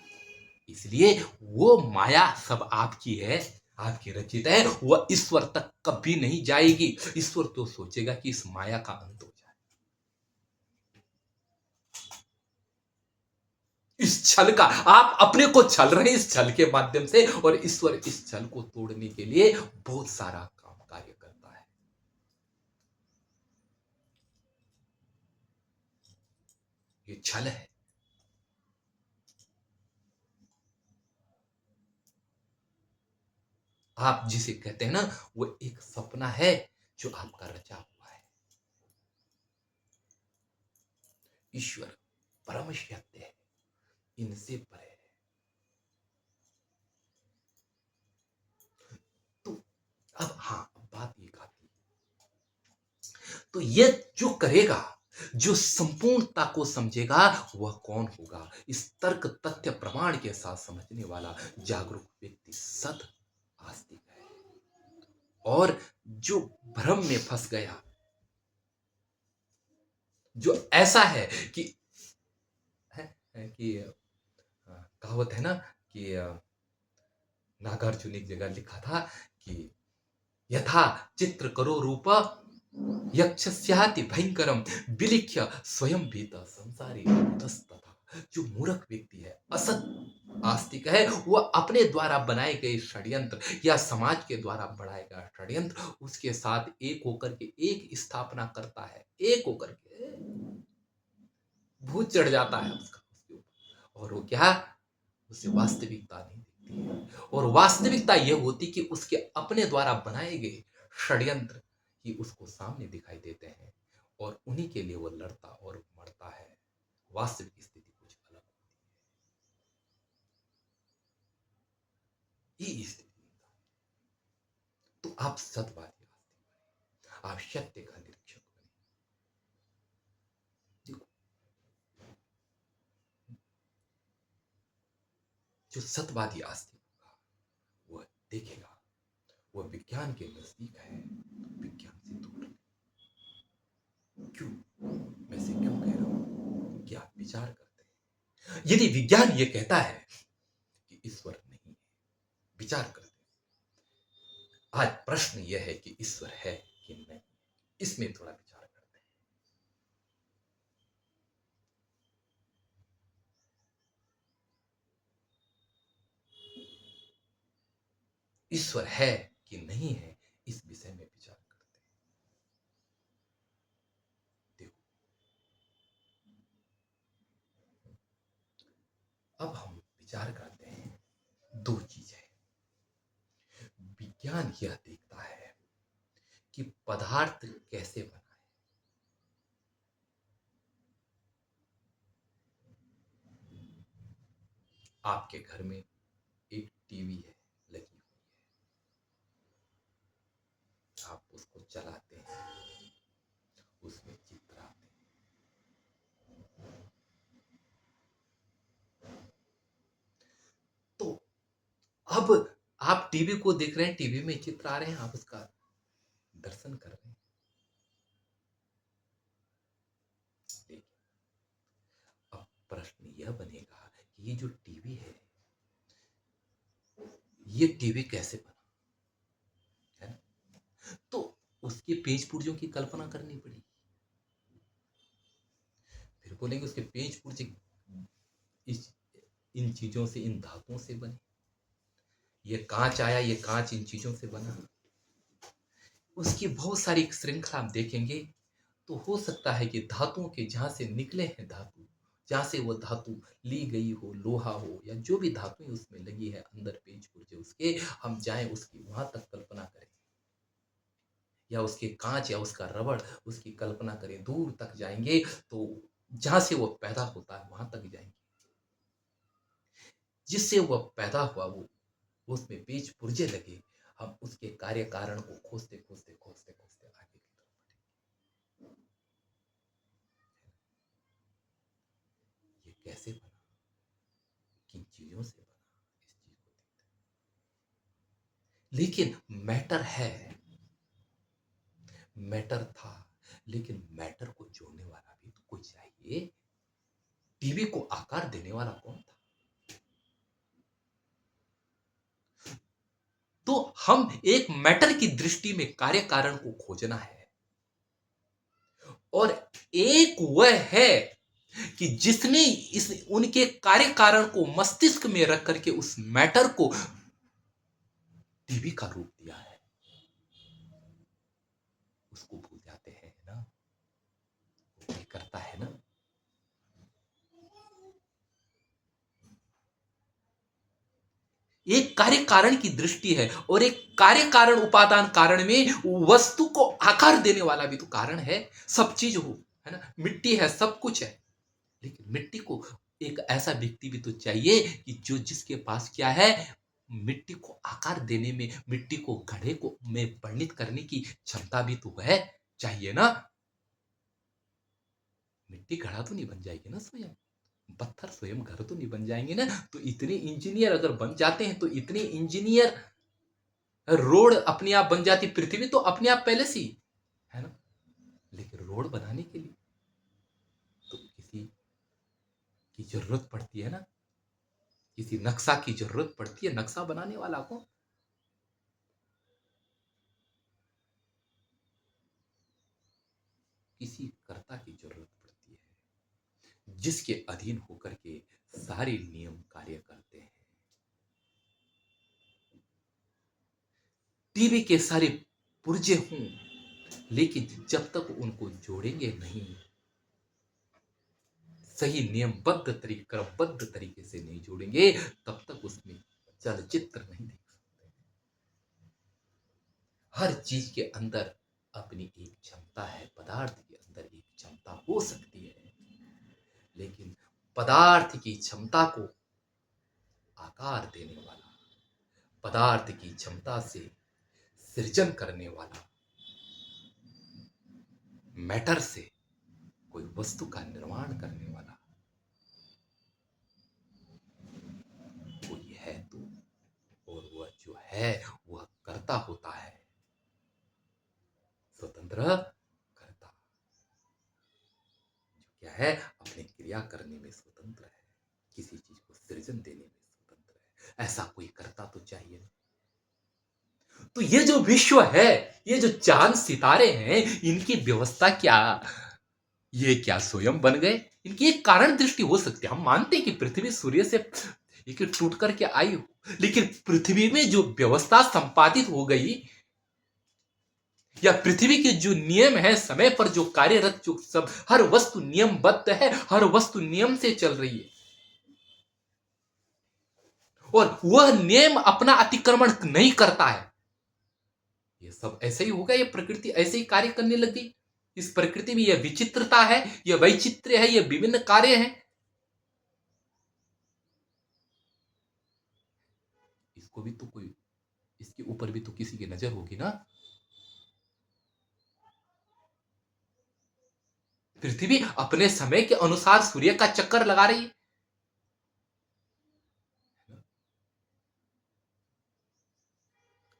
इसलिए वो माया सब आपकी है, आपकी रचित है, वह ईश्वर तक कभी नहीं जाएगी। ईश्वर तो सोचेगा कि इस माया का अंत हो जाए, इस छल का, आप अपने को छल रहे हैं इस छल के माध्यम से, और ईश्वर इस छल को तोड़ने के लिए बहुत सारा काम कार्य करता है। ये छल है। आप जिसे कहते हैं ना, वो एक सपना है जो आपका रचा हुआ है। ईश्वर परम सत्य है, इनसे परे है। तो अब हाँ, अब बात ये आती है, तो ये जो करेगा, जो संपूर्णता को समझेगा, वह कौन होगा? इस तर्क तथ्य प्रमाण के साथ समझने वाला जागरूक व्यक्ति सद आस्तिक है। और जो भ्रम में फंस गया, जो ऐसा है कि कि कहावत है ना कि नागार्जुन एक जगह लिखा था कि यथा चित्र करो रूप यक्षस्याति भयंकरम विलिख्य स्वयं भीत संसारी अभूतस्तथा। जो मूर्ख व्यक्ति है, असत आस्तिक है, वह अपने द्वारा बनाए गए षड्यंत्र या समाज के द्वारा बढ़ाए गए षड्यंत्र, उसके साथ एक होकर के एक स्थापना करता है, एक होकर के भूत चढ़ जाता है उसका उसके ऊपर। और वो क्या, उसे वास्तविकता नहीं दिखती है, और वास्तविकता यह होती कि उसके अपने द्वारा बनाए गए षड्यंत्र ही उसको सामने दिखाई देते हैं, और उन्हीं के लिए वो लड़ता और मरता है। वास्तविक स्थिति कुछ अलग होती है, ये स्थिति नहीं। तो आप सत्यवादी आस्तिक बने, आप सत्य का निरीक्षक बने। देखो, जो सत्यवादी आस्तिक होगा, वह देखेगा, वह विज्ञान के नजदीक है, विज्ञान से दूर नहीं। क्यों, मैं से क्यों कह रहा हूं कि आप विचार करते हैं, यदि विज्ञान ये कहता है कि ईश्वर नहीं है, विचार करते हैं। आज प्रश्न यह है कि ईश्वर है कि नहीं, इसमें थोड़ा विचार करते हैं। ईश्वर है कि नहीं है, इस विषय में विचार करते हैं। देखो, अब हम विचार करते हैं दो चीजें। विज्ञान यह देखता है कि पदार्थ कैसे बना है। आपके घर में एक टीवी है, लगी हुई है, आप उसको चलाते हैं, उसमें चित्र आते हैं। तो अब आप टीवी को देख रहे हैं, टीवी में चित्र आ रहे हैं, आप उसका दर्शन कर रहे हैं। देखिए, अब प्रश्न यह बनेगा कि ये जो टीवी है, ये टीवी कैसे बना, है ना? तो उसके पेज पुर्जों की कल्पना करनी पड़ी। फिर बोलेंगे उसके पेज पुर्जे इस इन चीजों से, इन धातुओं से बने। ये कांच आया, ये कांच इन चीजों से बना। उसकी बहुत सारी श्रृंखला आप देखेंगे तो हो सकता है कि धातुओं के जहां से निकले हैं धातु, जहां से वो धातु ली गई हो, लोहा हो या जो भी धातुएं उसमें लगी है अंदर पेज पुर्जे उसके, हम जाएं उसकी वहां तक कल्पना करें, या उसके कांच या उसका रबड़, उसकी कल्पना करें, दूर तक जाएंगे तो जहां से वो पैदा होता है वहां तक जाएंगे, जिससे वह पैदा हुआ वो उसमें पेच पुर्जे लगे, हम उसके कार्य कारण को खोजते खोजते खोजते खोजते आगे की तरफ बढ़ेंगे। ये कैसे बना, किन चीजों से बना, इस चीज को देखते। लेकिन मैटर है, मैटर था, लेकिन मैटर को जोड़ने वाला भी तो कोई चाहिए। टीवी को आकार देने वाला कौन था? तो हम एक मैटर की दृष्टि में कार्य कारण को खोजना है, और एक वह है कि जिसने इस उनके कार्य कारण को मस्तिष्क में रख करके उस मैटर को टीवी का रूप दिया है। उसको भूल जाते हैं ना, वो भी करता है ना। एक कार्य कारण की दृष्टि है, और एक कार्य कारण उपादान कारण में वस्तु को आकार देने वाला भी तो कारण है। सब चीज हो, है ना, मिट्टी है, सब कुछ है, लेकिन मिट्टी को एक ऐसा व्यक्ति भी तो चाहिए कि जो जिसके पास क्या है, मिट्टी को आकार देने में, मिट्टी को घड़े को में परिणित करने की क्षमता भी तो है, चाहिए ना। मिट्टी घड़ा तो नहीं बन जाएगी ना स्वयं, पत्थर स्वयं घर तो नहीं बन जाएंगे ना। तो इतने इंजीनियर अगर बन जाते हैं, तो इतने इंजीनियर, रोड अपने आप बन जाती, पृथ्वी तो अपने आप पहले से ही, है ना। लेकिन रोड बनाने के लिए तो किसी की जरूरत पड़ती है ना, किसी नक्शा की जरूरत पड़ती है, नक्शा बनाने वाला को। किसी कर्ता की जरूरत पड़ती है, जिसके अधीन होकर के सारे नियम कार्य करते हैं। टीवी के सारे पुर्जे हों, लेकिन जब तक उनको जोड़ेंगे नहीं, सही नियमबद्ध तरीके, क्रमबद्ध तरीके से नहीं जोड़ेंगे, तब तक उसमें चलचित्र नहीं देख सकते। हर चीज के अंदर अपनी एक क्षमता है, पदार्थ के अंदर एक क्षमता हो सकती है, लेकिन पदार्थ की क्षमता को आकार देने वाला, पदार्थ की क्षमता से सृजन करने वाला, मैटर से कोई वस्तु का निर्माण करने वाला कोई है तो, और वह जो है वह कर्ता होता है, स्वतंत्र कर्ता, जो क्या है, अपनी क्रिया करने में स्वतंत्र है, किसी चीज को सृजन देने में स्वतंत्र है। ऐसा कोई कर्ता तो चाहिए। तो ये जो विश्व है, ये जो चांद सितारे हैं, इनकी व्यवस्था क्या, ये क्या स्वयं बन गए? इनकी एक कारण दृष्टि हो सकती है। हम मानते हैं कि पृथ्वी सूर्य से एक टूट करके आई हो, लेकिन पृथ्वी में जो व्यवस्था संपादित हो गई, या पृथ्वी के जो नियम है, समय पर जो कार्यरत, जो सब, हर वस्तु नियमबद्ध है, हर वस्तु नियम से चल रही है, और वह नियम अपना अतिक्रमण नहीं करता है। ये सब ऐसे ही होगा, ये प्रकृति ऐसे ही कार्य करने लगी। इस प्रकृति में यह विचित्रता है, यह वैचित्र्य है, यह विभिन्न कार्य हैं। इसको भी तो कोई, इसके ऊपर भी तो किसी की नजर होगी ना। पृथ्वी अपने समय के अनुसार सूर्य का चक्कर लगा रही है,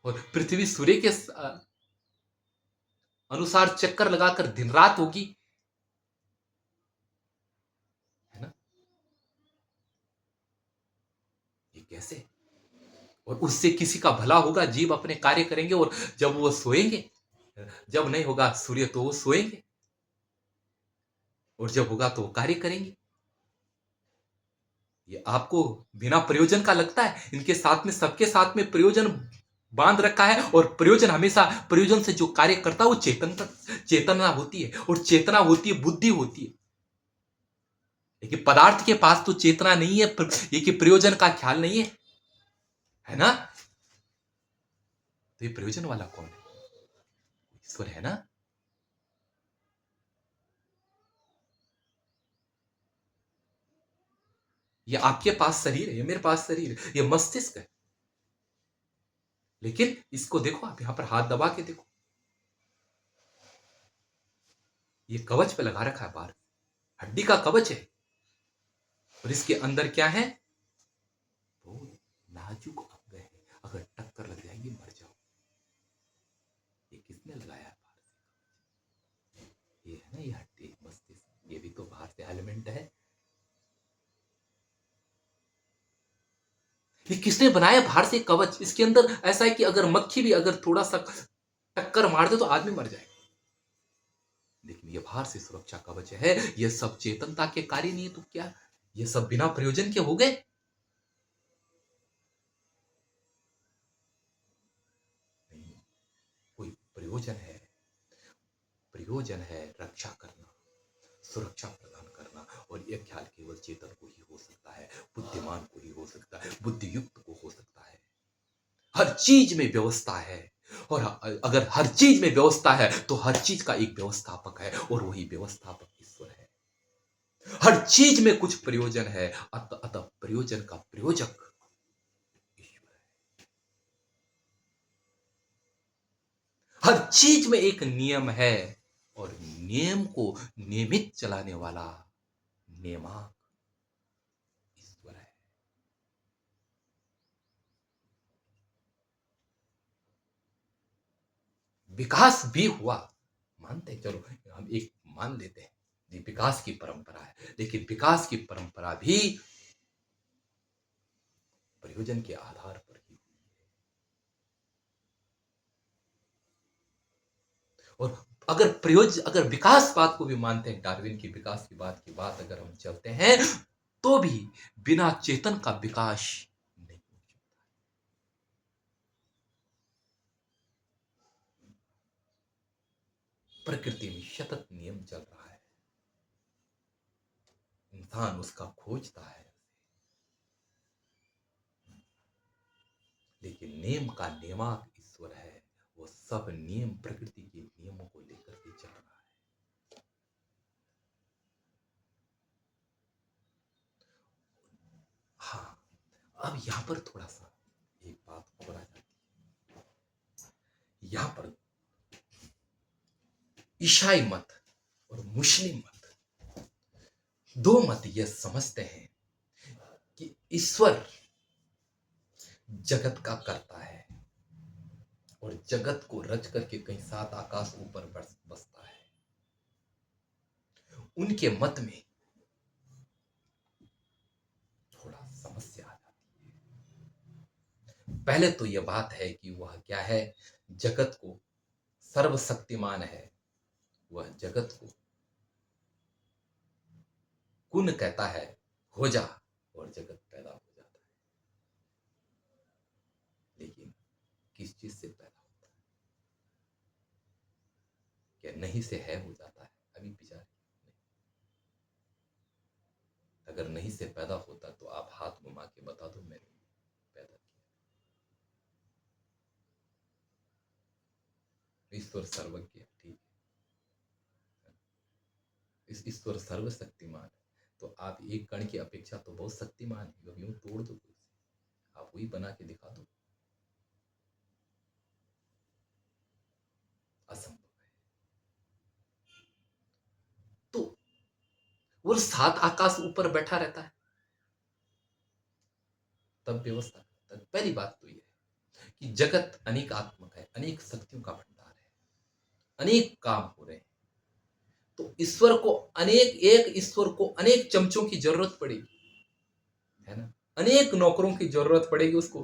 और पृथ्वी सूर्य के अनुसार चक्कर लगाकर दिन रात होगी, है ना। ये कैसे? और उससे किसी का भला होगा, जीव अपने कार्य करेंगे, और जब वो सोएंगे, जब नहीं होगा सूर्य तो वो सोएंगे, और जब होगा तो वो कार्य करेंगे। ये आपको बिना प्रयोजन का लगता है? इनके साथ में, सबके साथ में प्रयोजन बांध रखा है, और प्रयोजन हमेशा, प्रयोजन से जो कार्य करता है वो चेतना होती है, और चेतना होती है, बुद्धि होती है। लेकिन पदार्थ के पास तो चेतना नहीं है, ये कि प्रयोजन का ख्याल नहीं है ना? तो ये प्रयोजन वाला कौन है? ईश्वर है ना? ये आपके पास शरीर है, ये मेरे पास शरीर है, ये मस्तिष्क है, लेकिन इसको देखो, आप यहां पर हाथ दबा के देखो, ये कवच पे लगा रखा है बाहर, हड्डी का कवच है, और इसके अंदर क्या है? वो नाजुक अंग है, अगर टक्कर लग जाएगी मर जाओ। ये किसने लगाया है बाहर से? ये है ना, ये हड्डी, मस्तिष्क, ये भी तो बाहर से एलिमेंट है। ये किसने बनाया बाहर से कवच? इसके अंदर ऐसा है कि अगर मक्खी भी अगर थोड़ा सा टक्कर मार दे तो आदमी मर जाएगा, लेकिन ये बाहर से सुरक्षा कवच है। ये सब चेतनता के कार्य नहीं है तो क्या, ये सब बिना प्रयोजन के हो गए? नहीं, कोई प्रयोजन है। प्रयोजन है रक्षा करना, सुरक्षा प्रदान करना, और यह ख्याल केवल चेतन को ही हो सकता है, बुद्धिमान को ही हो सकता है, बुद्धियुक्त को हो सकता है। हर चीज में व्यवस्था है, और अगर हर चीज में व्यवस्था है तो हर चीज का एक व्यवस्थापक है, और वही व्यवस्थापक ईश्वर है। हर चीज में कुछ प्रयोजन है, अतः प्रयोजन का प्रयोजक ईश्वर है। हर चीज में एक नियम है, और नियम को नियमित चलाने वाला नियामक ईश्वर है। विकास भी हुआ, मानते हैं, चलो हम एक मान लेते हैं, ये विकास की परंपरा है, लेकिन विकास की परंपरा भी प्रयोजन के आधार पर ही हुई है। और अगर विकासवाद को भी मानते हैं, डार्विन की विकास की बात अगर हम चलते हैं, तो भी बिना चेतन का विकास नहीं हो सकता। प्रकृति में सतत नियम चल रहा है, इंसान उसका खोजता है, लेकिन नियम का नियामक ईश्वर है। वो सब नियम प्रकृति के नियमों को लेकर के चल रहा है। हाँ, अब यहां पर थोड़ा सा एक बात और आ जाती है। यहां पर ईसाई मत और मुस्लिम मत, दो मत यह समझते हैं कि ईश्वर जगत का करता है, और जगत को रच करके कहीं सात आकाश ऊपर बसता है। उनके मत में थोड़ा समस्या आ जाती है। पहले तो यह बात है कि वह क्या है, जगत को सर्वशक्तिमान है, वह जगत को कुन कहता है, हो जा, और जगत पैदा हो जाता है। लेकिन किस चीज से पैदा होता है? क्या नहीं से है हो जाता है? अभी विचार नहीं। अगर नहीं से पैदा होता तो आप हाथ घुमा के बता दो मैंने पैदा किया। ईश्वर सर्वज्ञ, ठीक है, इस ईश्वर सर्वशक्तिमान है, तो आप एक कण की अपेक्षा तो बहुत शक्तिमान है, यूं तोड़ दो तो आप वही बना के दिखा दो, असंभव है। तो वो सात आकाश ऊपर बैठा रहता है, तब व्यवस्था करता है। पहली बात तो यह है कि जगत अनेकात्मक है, अनेक शक्तियों का भंडार है, अनेक काम हो रहे हैं, तो ईश्वर को अनेक चमचों की जरूरत पड़ेगी, है ना, अनेक नौकरों की जरूरत पड़ेगी उसको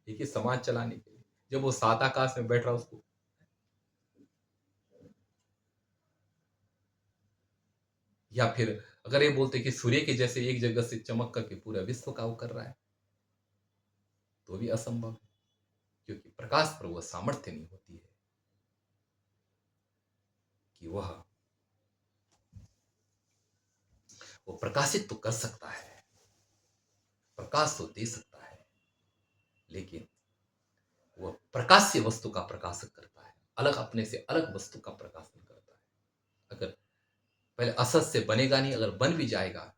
देखिए समाज चलाने के लिए, जब वो सात आकाश में बैठ रहा उसको, या फिर अगर ये बोलते कि सूर्य के जैसे एक जगह से चमक करके पूरा विश्व का वो कर रहा है, तो भी असंभव है, क्योंकि प्रकाश पर वह सामर्थ्य नहीं होती है कि वो प्रकाशित तो कर सकता है, प्रकाश तो दे सकता है, लेकिन वह प्रकाश्य वस्तु का प्रकाशन करता है, अलग अपने से अलग वस्तु का प्रकाशन करता है। अगर पहले असत से बनेगा नहीं, अगर बन भी जाएगा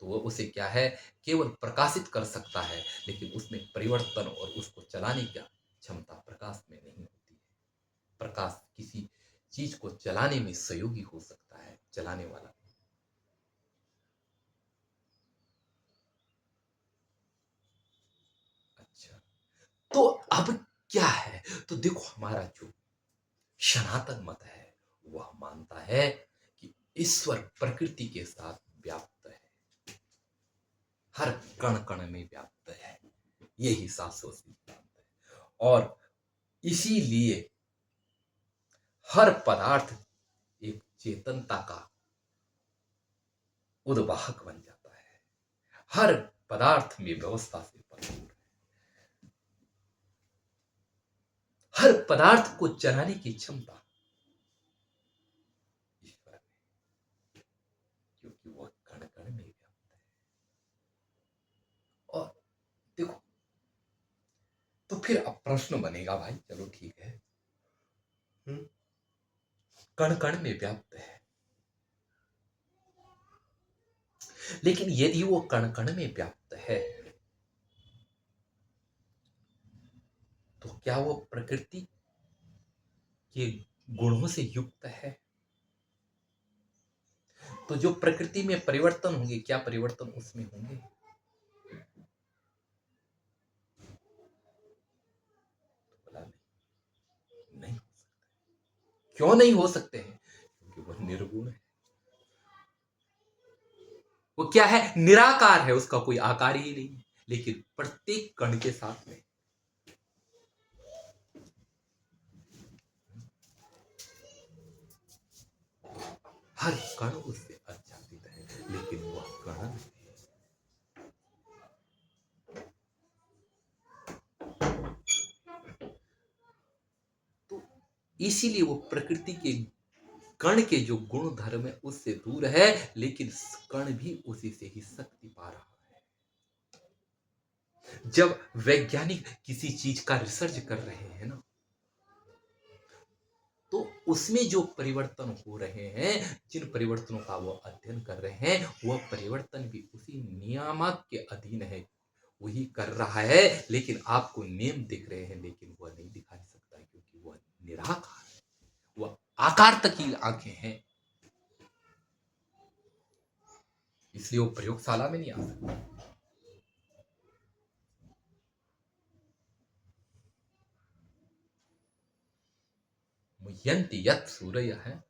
तो वो उसे क्या है, केवल प्रकाशित कर सकता है, लेकिन उसमें परिवर्तन और उसको चलाने की क्षमता प्रकाश में नहीं होती है। प्रकाश किसी चीज को चलाने में सहयोगी हो सकता है, चलाने वाला। अच्छा, तो अब क्या है, तो देखो हमारा जो सनातन मत है वह मानता है कि ईश्वर प्रकृति के साथ व्याप्त है, हर कण कण में व्याप्त है, यही शास्त्रों सिद्धांत है। और इसीलिए हर पदार्थ एक चेतनता का उद्वाहक बन जाता है, हर पदार्थ में व्यवस्था से भरपूर है, हर पदार्थ को चलाने की क्षमता ईश्वर में, क्योंकि वह कण कण में व्याप्त है। और देखो, तो फिर अब प्रश्न बनेगा भाई, चलो ठीक है, कण कण में व्याप्त है, लेकिन यदि वो कण कण में व्याप्त है तो क्या वो प्रकृति के गुणों से युक्त है? तो जो प्रकृति में परिवर्तन होंगे, क्या परिवर्तन उसमें होंगे? बोला नहीं हो सकता। क्यों नहीं हो सकते हैं? क्योंकि वह निर्गुण है, वो क्या है, निराकार है, उसका कोई आकार ही नहीं है, लेकिन प्रत्येक कण के साथ में हर कण उससे आच्छादित है, लेकिन वह कण तो इसीलिए वो प्रकृति के कण के जो गुण धर्म है उससे दूर है, लेकिन कण भी उसी से ही शक्ति पा रहा है। जब वैज्ञानिक किसी चीज का रिसर्च कर रहे हैं ना, तो उसमें जो परिवर्तन हो रहे हैं, जिन परिवर्तनों का वो अध्ययन कर रहे हैं, वह परिवर्तन भी उसी नियामक के अधीन है, वही कर रहा है, लेकिन आपको नेम दिख रहे हैं, लेकिन वह नहीं दिखा सकता, क्योंकि वह निराकार है, वह आकार तक की आंखें हैं, इसलिए वो प्रयोगशाला में नहीं आ सकता। मुह्यंति यत् सूरय है,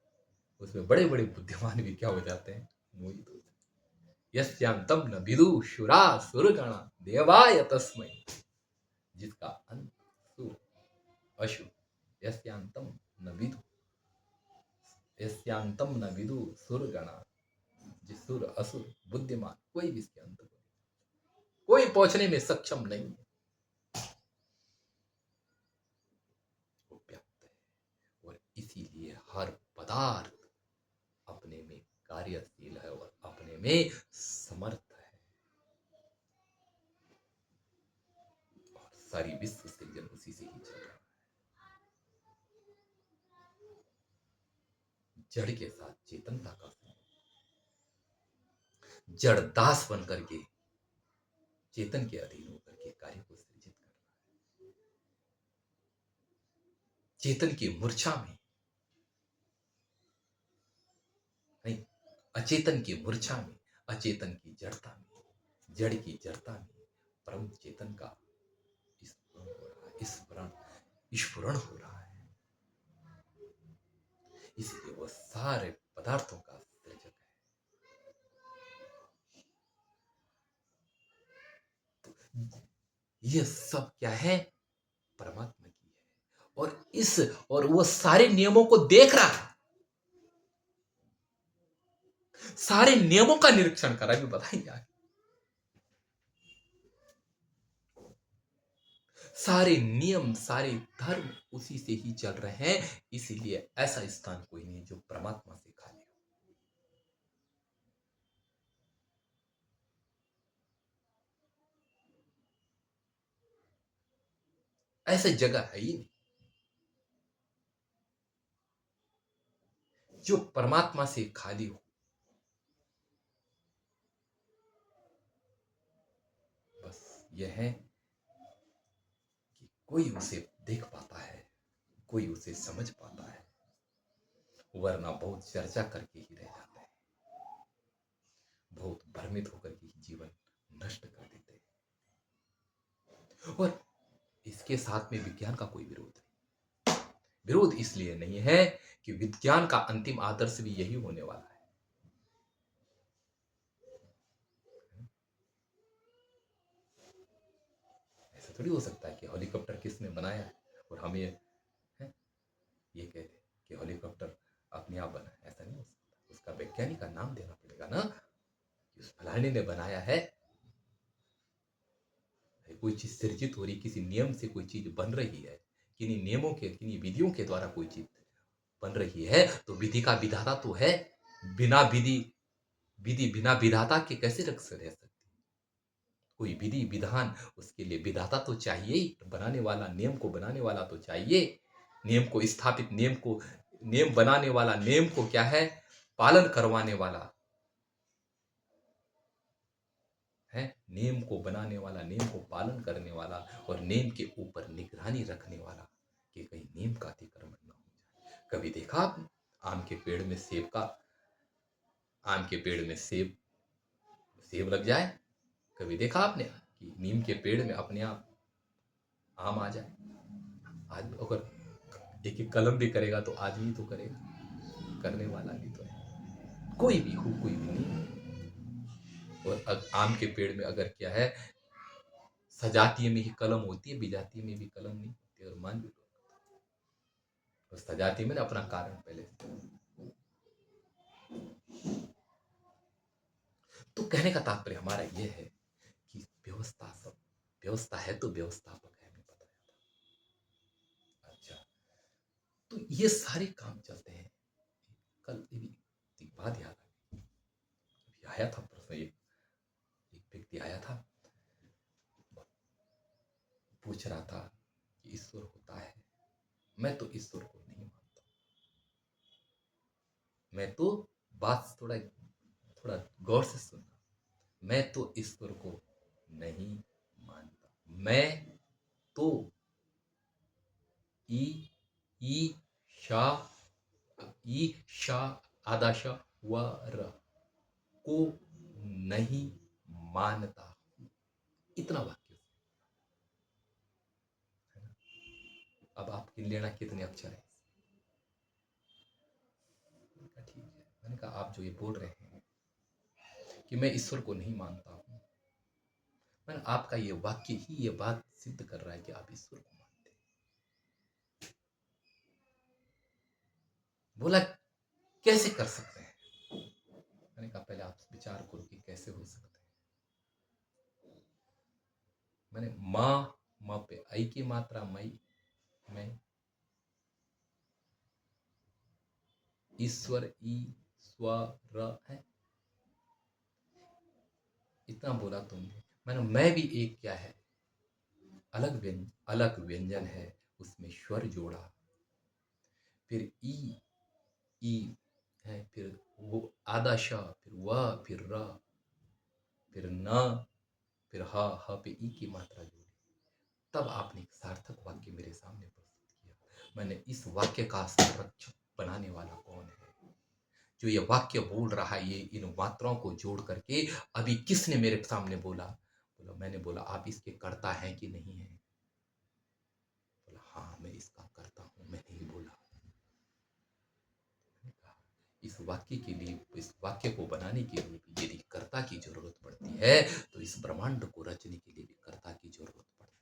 उसमें बड़े बड़े बुद्धिमान भी क्या हो जाते हैं, मोहित हो जाते। यस्यांतम न विदु शुरा सुरगणा देवाय तस्मै, जिसका अंत सुर अशुर, यस्यांतम न विदु, यस्यांतम न विदु सुरगणा, जिस सुर असुर बुद्धिमान कोई भी इसके अंत को, कोई पहुंचने में सक्षम नहीं है, वो व्याप्त है। और इसीलिए हर पदार्थ अपने में कार्यशील है और अपने में समर्थ है, और सारी विश्व सृजन उसी से ही चल रहा है। जड़ के साथ चेतनता का संबंध, जड़ दास बन करके चेतन के अधीन होकर के कार्य को सृजित कर रहा है। चेतन की मूर्छा में नहीं, अचेतन की मूर्छा में, अचेतन की जड़ता में, जड़ की जड़ता में परम चेतन का स्फुरण हो रहा है, स्फुरण हो रहा है। इसलिए वह सारे पदार्थों का सृजक है। ये सब क्या है? परमात्मा की है। और वो सारे नियमों को देख रहा है, सारे नियमों का निरीक्षण कर रहा है। अभी बताएंगे आगे। सारे नियम, सारे धर्म उसी से ही चल रहे हैं। इसीलिए ऐसा स्थान कोई नहीं जो परमात्मा से खाली हो। ऐसी जगह है ही नहीं जो परमात्मा से खाली हो। बस यह है कि कोई उसे देख पाता है, कोई उसे समझ पाता है, वरना बहुत चर्चा करके ही रह जाते हैं, बहुत भ्रमित होकर के ही जीवन नष्ट कर देते हैं। और इसके साथ में विज्ञान का कोई विरोध नहीं। विरोध इसलिए नहीं है कि विज्ञान का अंतिम आदर्श भी यही होने वाला है। ऐसा थोड़ी हो सकता है कि हेलीकॉप्टर किसने बनाया और हम ये कहते कि हेलीकॉप्टर अपने आप बना है। ऐसा नहीं हो सकता। उसका वैज्ञानिक का नाम देना पड़ेगा ना कि उस फलाने ने बनाया है। कोई चीज सृजित हो रही, किसी नियम से कोई चीज बन रही है, किन्हीं नियमों के, किन्हीं विधियों के द्वारा कोई चीज बन रही है, तो विधि का विधाता तो है। बिना विधि विधि बिना विधाता के कैसे रह सकती है? कोई विधि विधान, उसके लिए विधाता तो चाहिए ही। बनाने वाला, नियम को बनाने वाला तो चाहिए। नियम को स्थापित, नियम बनाने वाला, नियम को क्या है, पालन करवाने वाला है। नियम को बनाने वाला, नियम को पालन करने वाला और नियम के ऊपर निगरानी रखने वाला कि कहीं नियम का अतिक्रमण न हो जाए। कभी देखा आपने आम के पेड़ में सेब का आम के पेड़ में सेब सेब लग जाए? कभी देखा आपने कि नीम के पेड़ में अपने आप आम आ जाए? आज अगर एक एक कलम भी करेगा तो आदमी तो करेगा, करने वाला भी तो है। कोई भी हो, कोई भी नहीं। और आम के पेड़ में अगर क्या है, सजातीय में ही कलम होती है, विजातीय में भी कलम नहीं होती। और मान भी लो, तो सजातीय में ना अपना कारण पहले से। तो कहने का तात्पर्य हमारा ये है कि व्यवस्था, सब व्यवस्था है तो व्यवस्थापक है, हमें बताया था। अच्छा, तो ये सारे काम चलते हैं। कल एक बात याद आ गई। अभी आया था प्रश्न, एक व्यक्ति आया था, पूछ रहा था कि ईश्वर होता है? मैं तो ईश्वर को नहीं मानता। मैं तो, बात थोड़ा थोड़ा गौर से सुनना, मैं तो ईश्वर को नहीं मानता। मैं तो ई ई शा ईशा आदाशा व र को नहीं मानता। इतना वाक्य है ना। अब आप गिन लेना कितने अक्षर है। ठीक है, मैंने कहा आप जो ये बोल रहे हैं कि मैं ईश्वर को नहीं मानता हूँ, मैंने आपका ये वाक्य ही ये बात सिद्ध कर रहा है कि आप ईश्वर को मानते हैं। बोला कैसे कर सकते हैं? मैंने कहा पहले आप विचार करो कि कैसे हो सकते हैं। मैंने माँ, माँ पे आई की मात्रा मई, मैं, ईश्वर ई स्वर है, इतना बोला तुमने। मैंने मैं भी एक क्या है, अलग व्यंजन है, उसमें स्वर जोड़ा, फिर ई है, फिर वो आधा श, फिर व, फिर र, फिर न, फिर ह पे ई की मात्रा जोड़ी। तब आपने एक सार्थक वाक्य मेरे सामने प्रस्तुत किया। मैंने इस वाक्य का संरक्षक बनाने वाला कौन है? जो ये वाक्य बोल रहा है, ये इन मात्राओं को जोड़ करके अभी किसने मेरे सामने बोला? बोला, मैंने बोला आप इसके कर्ता हैं कि नहीं है? बोला हाँ मैं इसका कर्ता हूं, मैं नहीं बोला। मैंने कहा इस वाक्य के लिए, इस वाक्य को बनाने के लिए यदि कर्ता की जरूरत पड़ती है तो इस ब्रह्मांड को रचने के लिए भी कर्ता की जरूरत पड़ती है।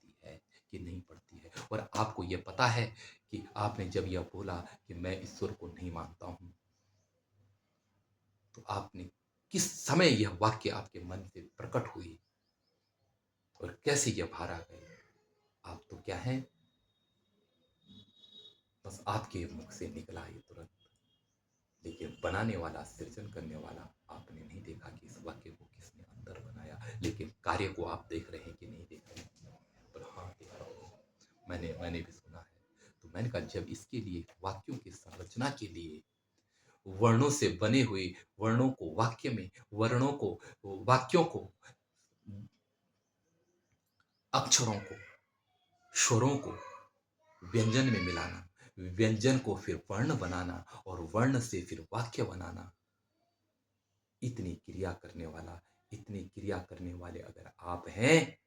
और आपको यह पता है कि आपने जब यह बोला कि मैं ईश्वर को नहीं मानता हूं, तो आपने किस समय यह वाक्य आपके मन से प्रकट हुई और कैसे यह बाहर आ गए? आप तो क्या है, बस आपके मुख से निकला ये तुरंत, लेकिन बनाने वाला, सृजन करने वाला आपने नहीं देखा कि इस वाक्य को किसने अंदर बनाया। लेकिन कार्य को आप देख रहे हैं कि नहीं देख रहे हैं? पर हाँ, देख रहा हूँ, मैंने भी सुना है। तो मैंने कहा जब इसके लिए, वाक्यों की संरचना के लिए वर्णों से बने हुए, वर्णों को वाक्य में, वर्णों को, वाक्यों को, अक्षरों को, स्वरों को व्यंजन में मिलाना, व्यंजन को फिर वर्ण बनाना और वर्ण से फिर वाक्य बनाना, इतनी क्रिया करने वाला, इतनी क्रिया करने वाले अगर आप हैं,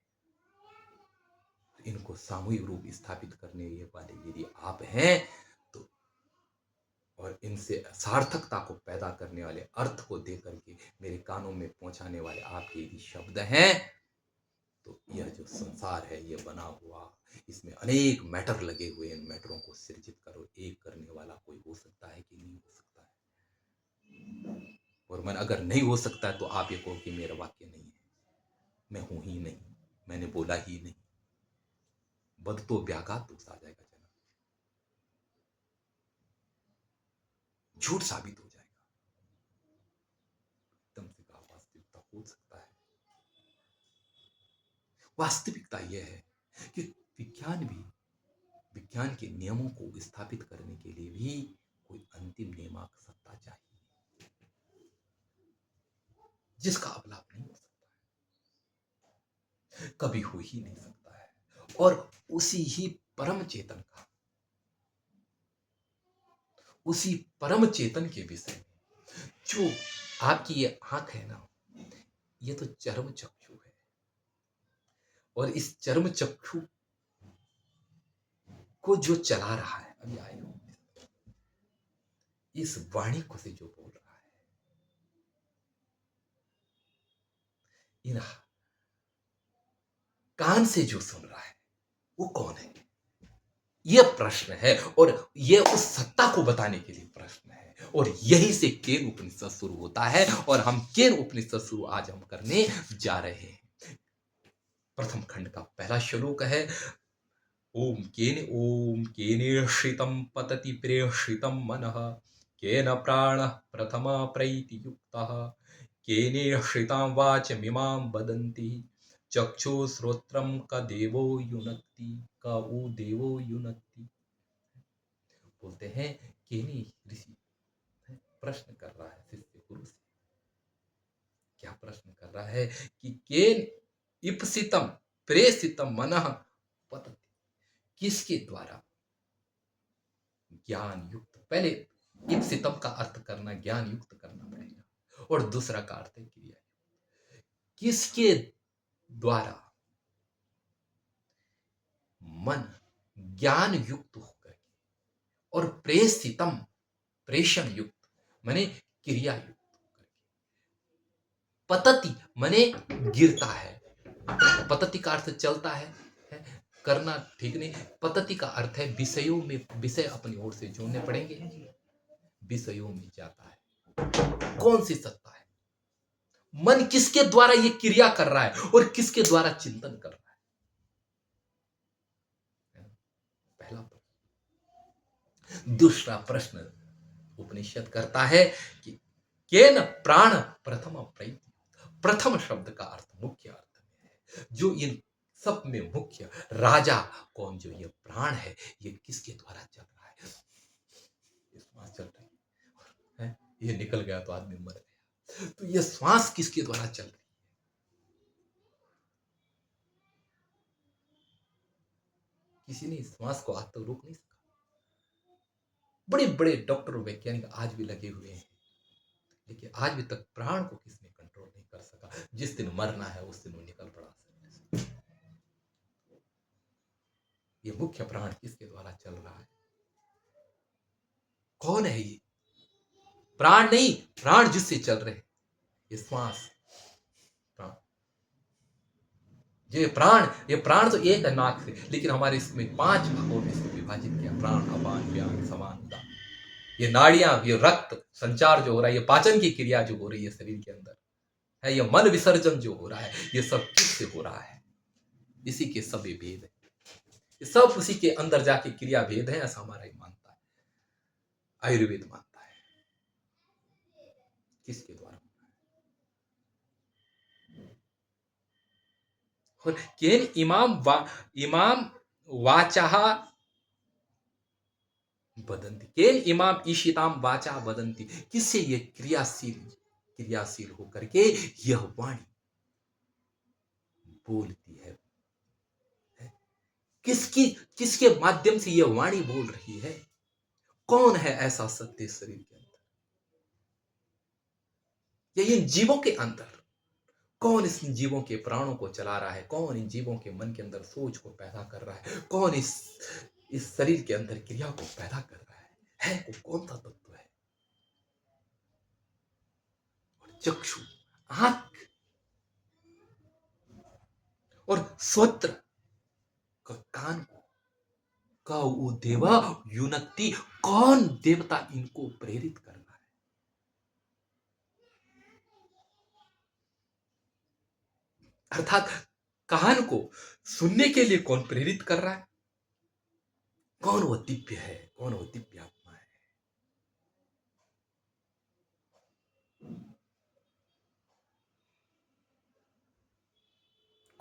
इनको सामूहिक रूप स्थापित करने वाले यदि आप हैं, तो और इनसे सार्थकता को पैदा करने वाले, अर्थ को दे करके मेरे कानों में पहुंचाने वाले आपके यदि शब्द हैं, तो यह जो संसार है ये बना हुआ, इसमें अनेक मैटर लगे हुए, इन मैटरों को सृजित करो, एक करने वाला कोई हो सकता है कि नहीं हो सकता है? और मन अगर नहीं हो सकता है तो आप ये कहो कि मेरा वाक्य नहीं है, मैं हूं ही नहीं, मैंने बोला ही नहीं, बद तो व्याघात दोष आ जाएगा, जना झूठ साबित हो जाएगा। एकदम से कहा वास्तविकता हो सकता है। वास्तविकता यह है कि विज्ञान भी, विज्ञान के नियमों को स्थापित करने के लिए भी कोई अंतिम नियामक सत्ता चाहिए, जिसका अवलाप नहीं हो सकता है, कभी हो ही नहीं सकता है। और उसी ही परम चेतन का, उसी परम चेतन के विषय में, जो आपकी ये आंख है ना, ये तो चर्म चक्षु है, और इस चर्म चक्षु को जो चला रहा है, अभी आए हो, इस वाणी को से जो बोल रहा है, इन कान से जो सुन रहा है, वो कौन है? यह प्रश्न है, और यह उस सत्ता को बताने के लिए प्रश्न है। और यही से केन उपनिषद शुरू होता है, और हम केन उपनिषद शुरू आज हम करने जा रहे हैं। प्रथम खंड का पहला श्लोक है, ओम केनेश्रितं पतति प्रेषितं मनः, केन प्राणः प्रथमा प्रैतियुक्तः, केनेश्रितां वाचमिमां वदन्ति, चक्षुश्रोत्रं क देवो युनक्ति, क ऊ देवो युनक्ति। बोलते हैं केनी ऋषि प्रश्न कर रहा है शिष्य गुरु से। क्या प्रश्न कर रहा है कि केन इप्सितम प्रेषितम मनः पतति, किसके द्वारा ज्ञान युक्त, पहले इप्सितम का अर्थ करना, ज्ञान युक्त करना पड़ेगा, और दूसरा का अर्थ है क्रिया, किसके द्वारा मन ज्ञान युक्त होकर, और प्रेषितम, प्रेषण युक्त माने क्रिया युक्त होकर, पतति माने गिरता है, पतति का अर्थ चलता है, करना ठीक नहीं, पतति का अर्थ है विषयों में, विषय अपनी ओर से जोड़ने पड़ेंगे, विषयों में जाता है। कौन सी सत्ता है? मन किसके द्वारा ये क्रिया कर रहा है और किसके द्वारा चिंतन कर रहा है? पहला प्रश्न। दूसरा प्रश्न उपनिषद करता है कि केन प्राण प्रथम प्रैति, प्रथम शब्द का अर्थ मुख्य अर्थ में है, जो इन सब में मुख्य राजा कौन, जो ये प्राण है, ये किसके द्वारा चल रहा है? ये श्वास चल रही है, ये निकल गया तो आदमी मर गया, तो ये श्वास किसके द्वारा चल रही है? किसी ने श्वास को आज तक रोक नहीं सका। बड़े बड़े डॉक्टर वैज्ञानिक आज भी लगे हुए हैं, लेकिन आज भी तक प्राण को किसने कंट्रोल नहीं कर सका। जिस दिन मरना है उस दिन वो निकल पड़ा। ये मुख्य प्राण किसके द्वारा चल रहा है? कौन है ये? प्राण नहीं, प्राण जिससे चल रहे, ये श्वास प्राण, ये प्राण तो एक है नाक से, लेकिन हमारे इसमें 5 भागों में इसको विभाजित किया, प्राण, अपान, व्यान, समान, उदान। ये नाड़ियां, ये रक्त संचार जो हो रहा है, ये पाचन की क्रिया जो हो रही है शरीर के अंदर है, ये मन विसर्जन जो हो रहा है, ये सब किससे हो रहा है? इसी के सब ये भेद है, ये सब उसी के अंदर जाके क्रिया भेद है, ऐसा हमारा ही मानता है, आयुर्वेद मानता है। किसके द्वारा? और केन इमाम वाचाह बदंती, केन इमाम ईशिताम वाचा बदंती, किससे ये क्रियाशील होकर के यह वाणी बोलती है? किसके माध्यम से यह वाणी बोल रही है? कौन है ऐसा सत्य शरीर के अंदर, या इन जीवों के अंदर? कौन इस जीवों के प्राणों को चला रहा है? कौन इन जीवों के मन के अंदर सोच को पैदा कर रहा है? कौन इस शरीर के अंदर क्रिया को पैदा कर रहा है वो कौन सा तत्व है? और चक्षु, आंख, और श्रोत्र का कान को का वो देवा युनक्ति, कौन देवता इनको प्रेरित कर रहा है? अर्थात कान को सुनने के लिए कौन प्रेरित कर रहा है? कौन वो दिव्य है? कौन वो दिव्य आत्मा है?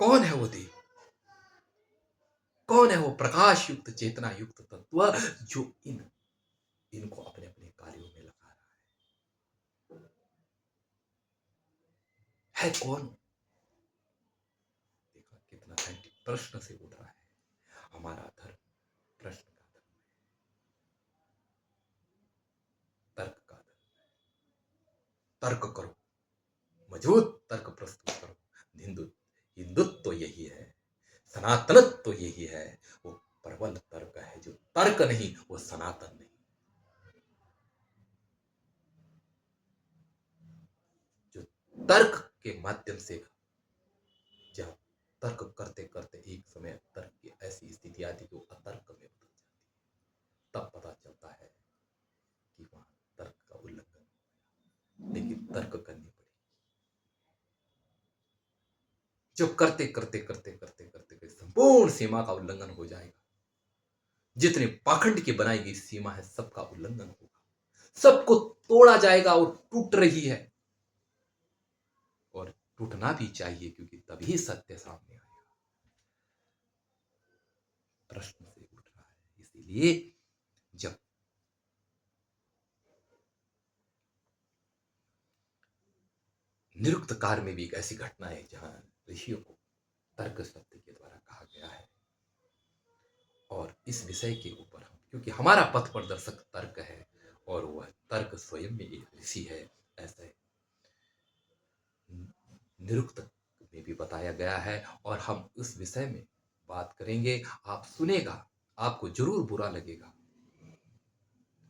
कौन है वो देव? कौन है वो प्रकाश युक्त चेतना युक्त तत्व जो इनको अपने अपने कार्यों में लगा रहा है कौन? देखा कितना साइंटिफिक प्रश्न से उठ रहा है हमारा धर्म। प्रश्न का धर्म, तर्क का धर्म। तर्क करो, मजबूत तर्क प्रस्तुत करो। हिंदुत्व तो यही है, सनातनत्व तो यही है। वो प्रबल तर्क है, जो तर्क नहीं वो सनातन नहीं। जो तर्क के माध्यम से, जब तर्क करते करते एक समय तर्क की ऐसी स्थिति आती कि वो अतर्क में बदल जाती है, तब पता चलता है कि वहां तर्क का उल्लंघन हो गया, लेकिन तर्क करनी पड़ी। जो करते करते करते करते करते करते संपूर्ण सीमा का उल्लंघन हो जाएगा। जितने पाखंड की बनाई गई सीमा है सबका उल्लंघन होगा, सबको तोड़ा जाएगा और टूट रही है, और टूटना भी चाहिए, क्योंकि तभी सत्य सामने आएगा। प्रश्न से उठ रहा है। इसीलिए जब निरुक्त कार में भी एक ऐसी घटना है जहां ऋषियों को तर्क शब्द के द्वारा कहा गया है, और इस विषय के ऊपर हम, क्योंकि हमारा पथ प्रदर्शक तर्क है और वह तर्क स्वयं में एक ऋषि है, ऐसे निरुक्त में भी बताया गया है, और हम उस विषय में बात करेंगे। आप सुनेगा, आपको जरूर बुरा लगेगा।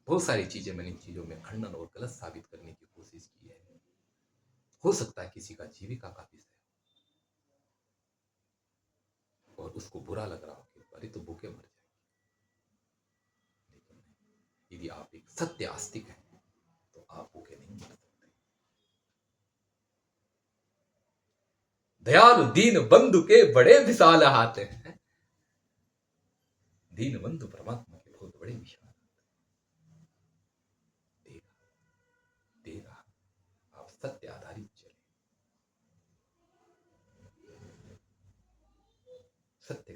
बहुत सारी चीजें मैंने इन चीजों में खंडन और गलत साबित करने की कोशिश की है। हो सकता है किसी का जीविका का विषय और उसको बुरा लग रहा हो कि अरे तो भूखे मर जाएंगे, लेकिन यदि आप एक सत्य आस्तिक हैं तो आप भूखे नहीं मर सकते। दयालु दीन बंधु के बड़े विशाल हाथ हैं। दीन बंधु परमात्मा के बहुत बड़े विशाल देगा। आप सत्य आधारित चले, सत्य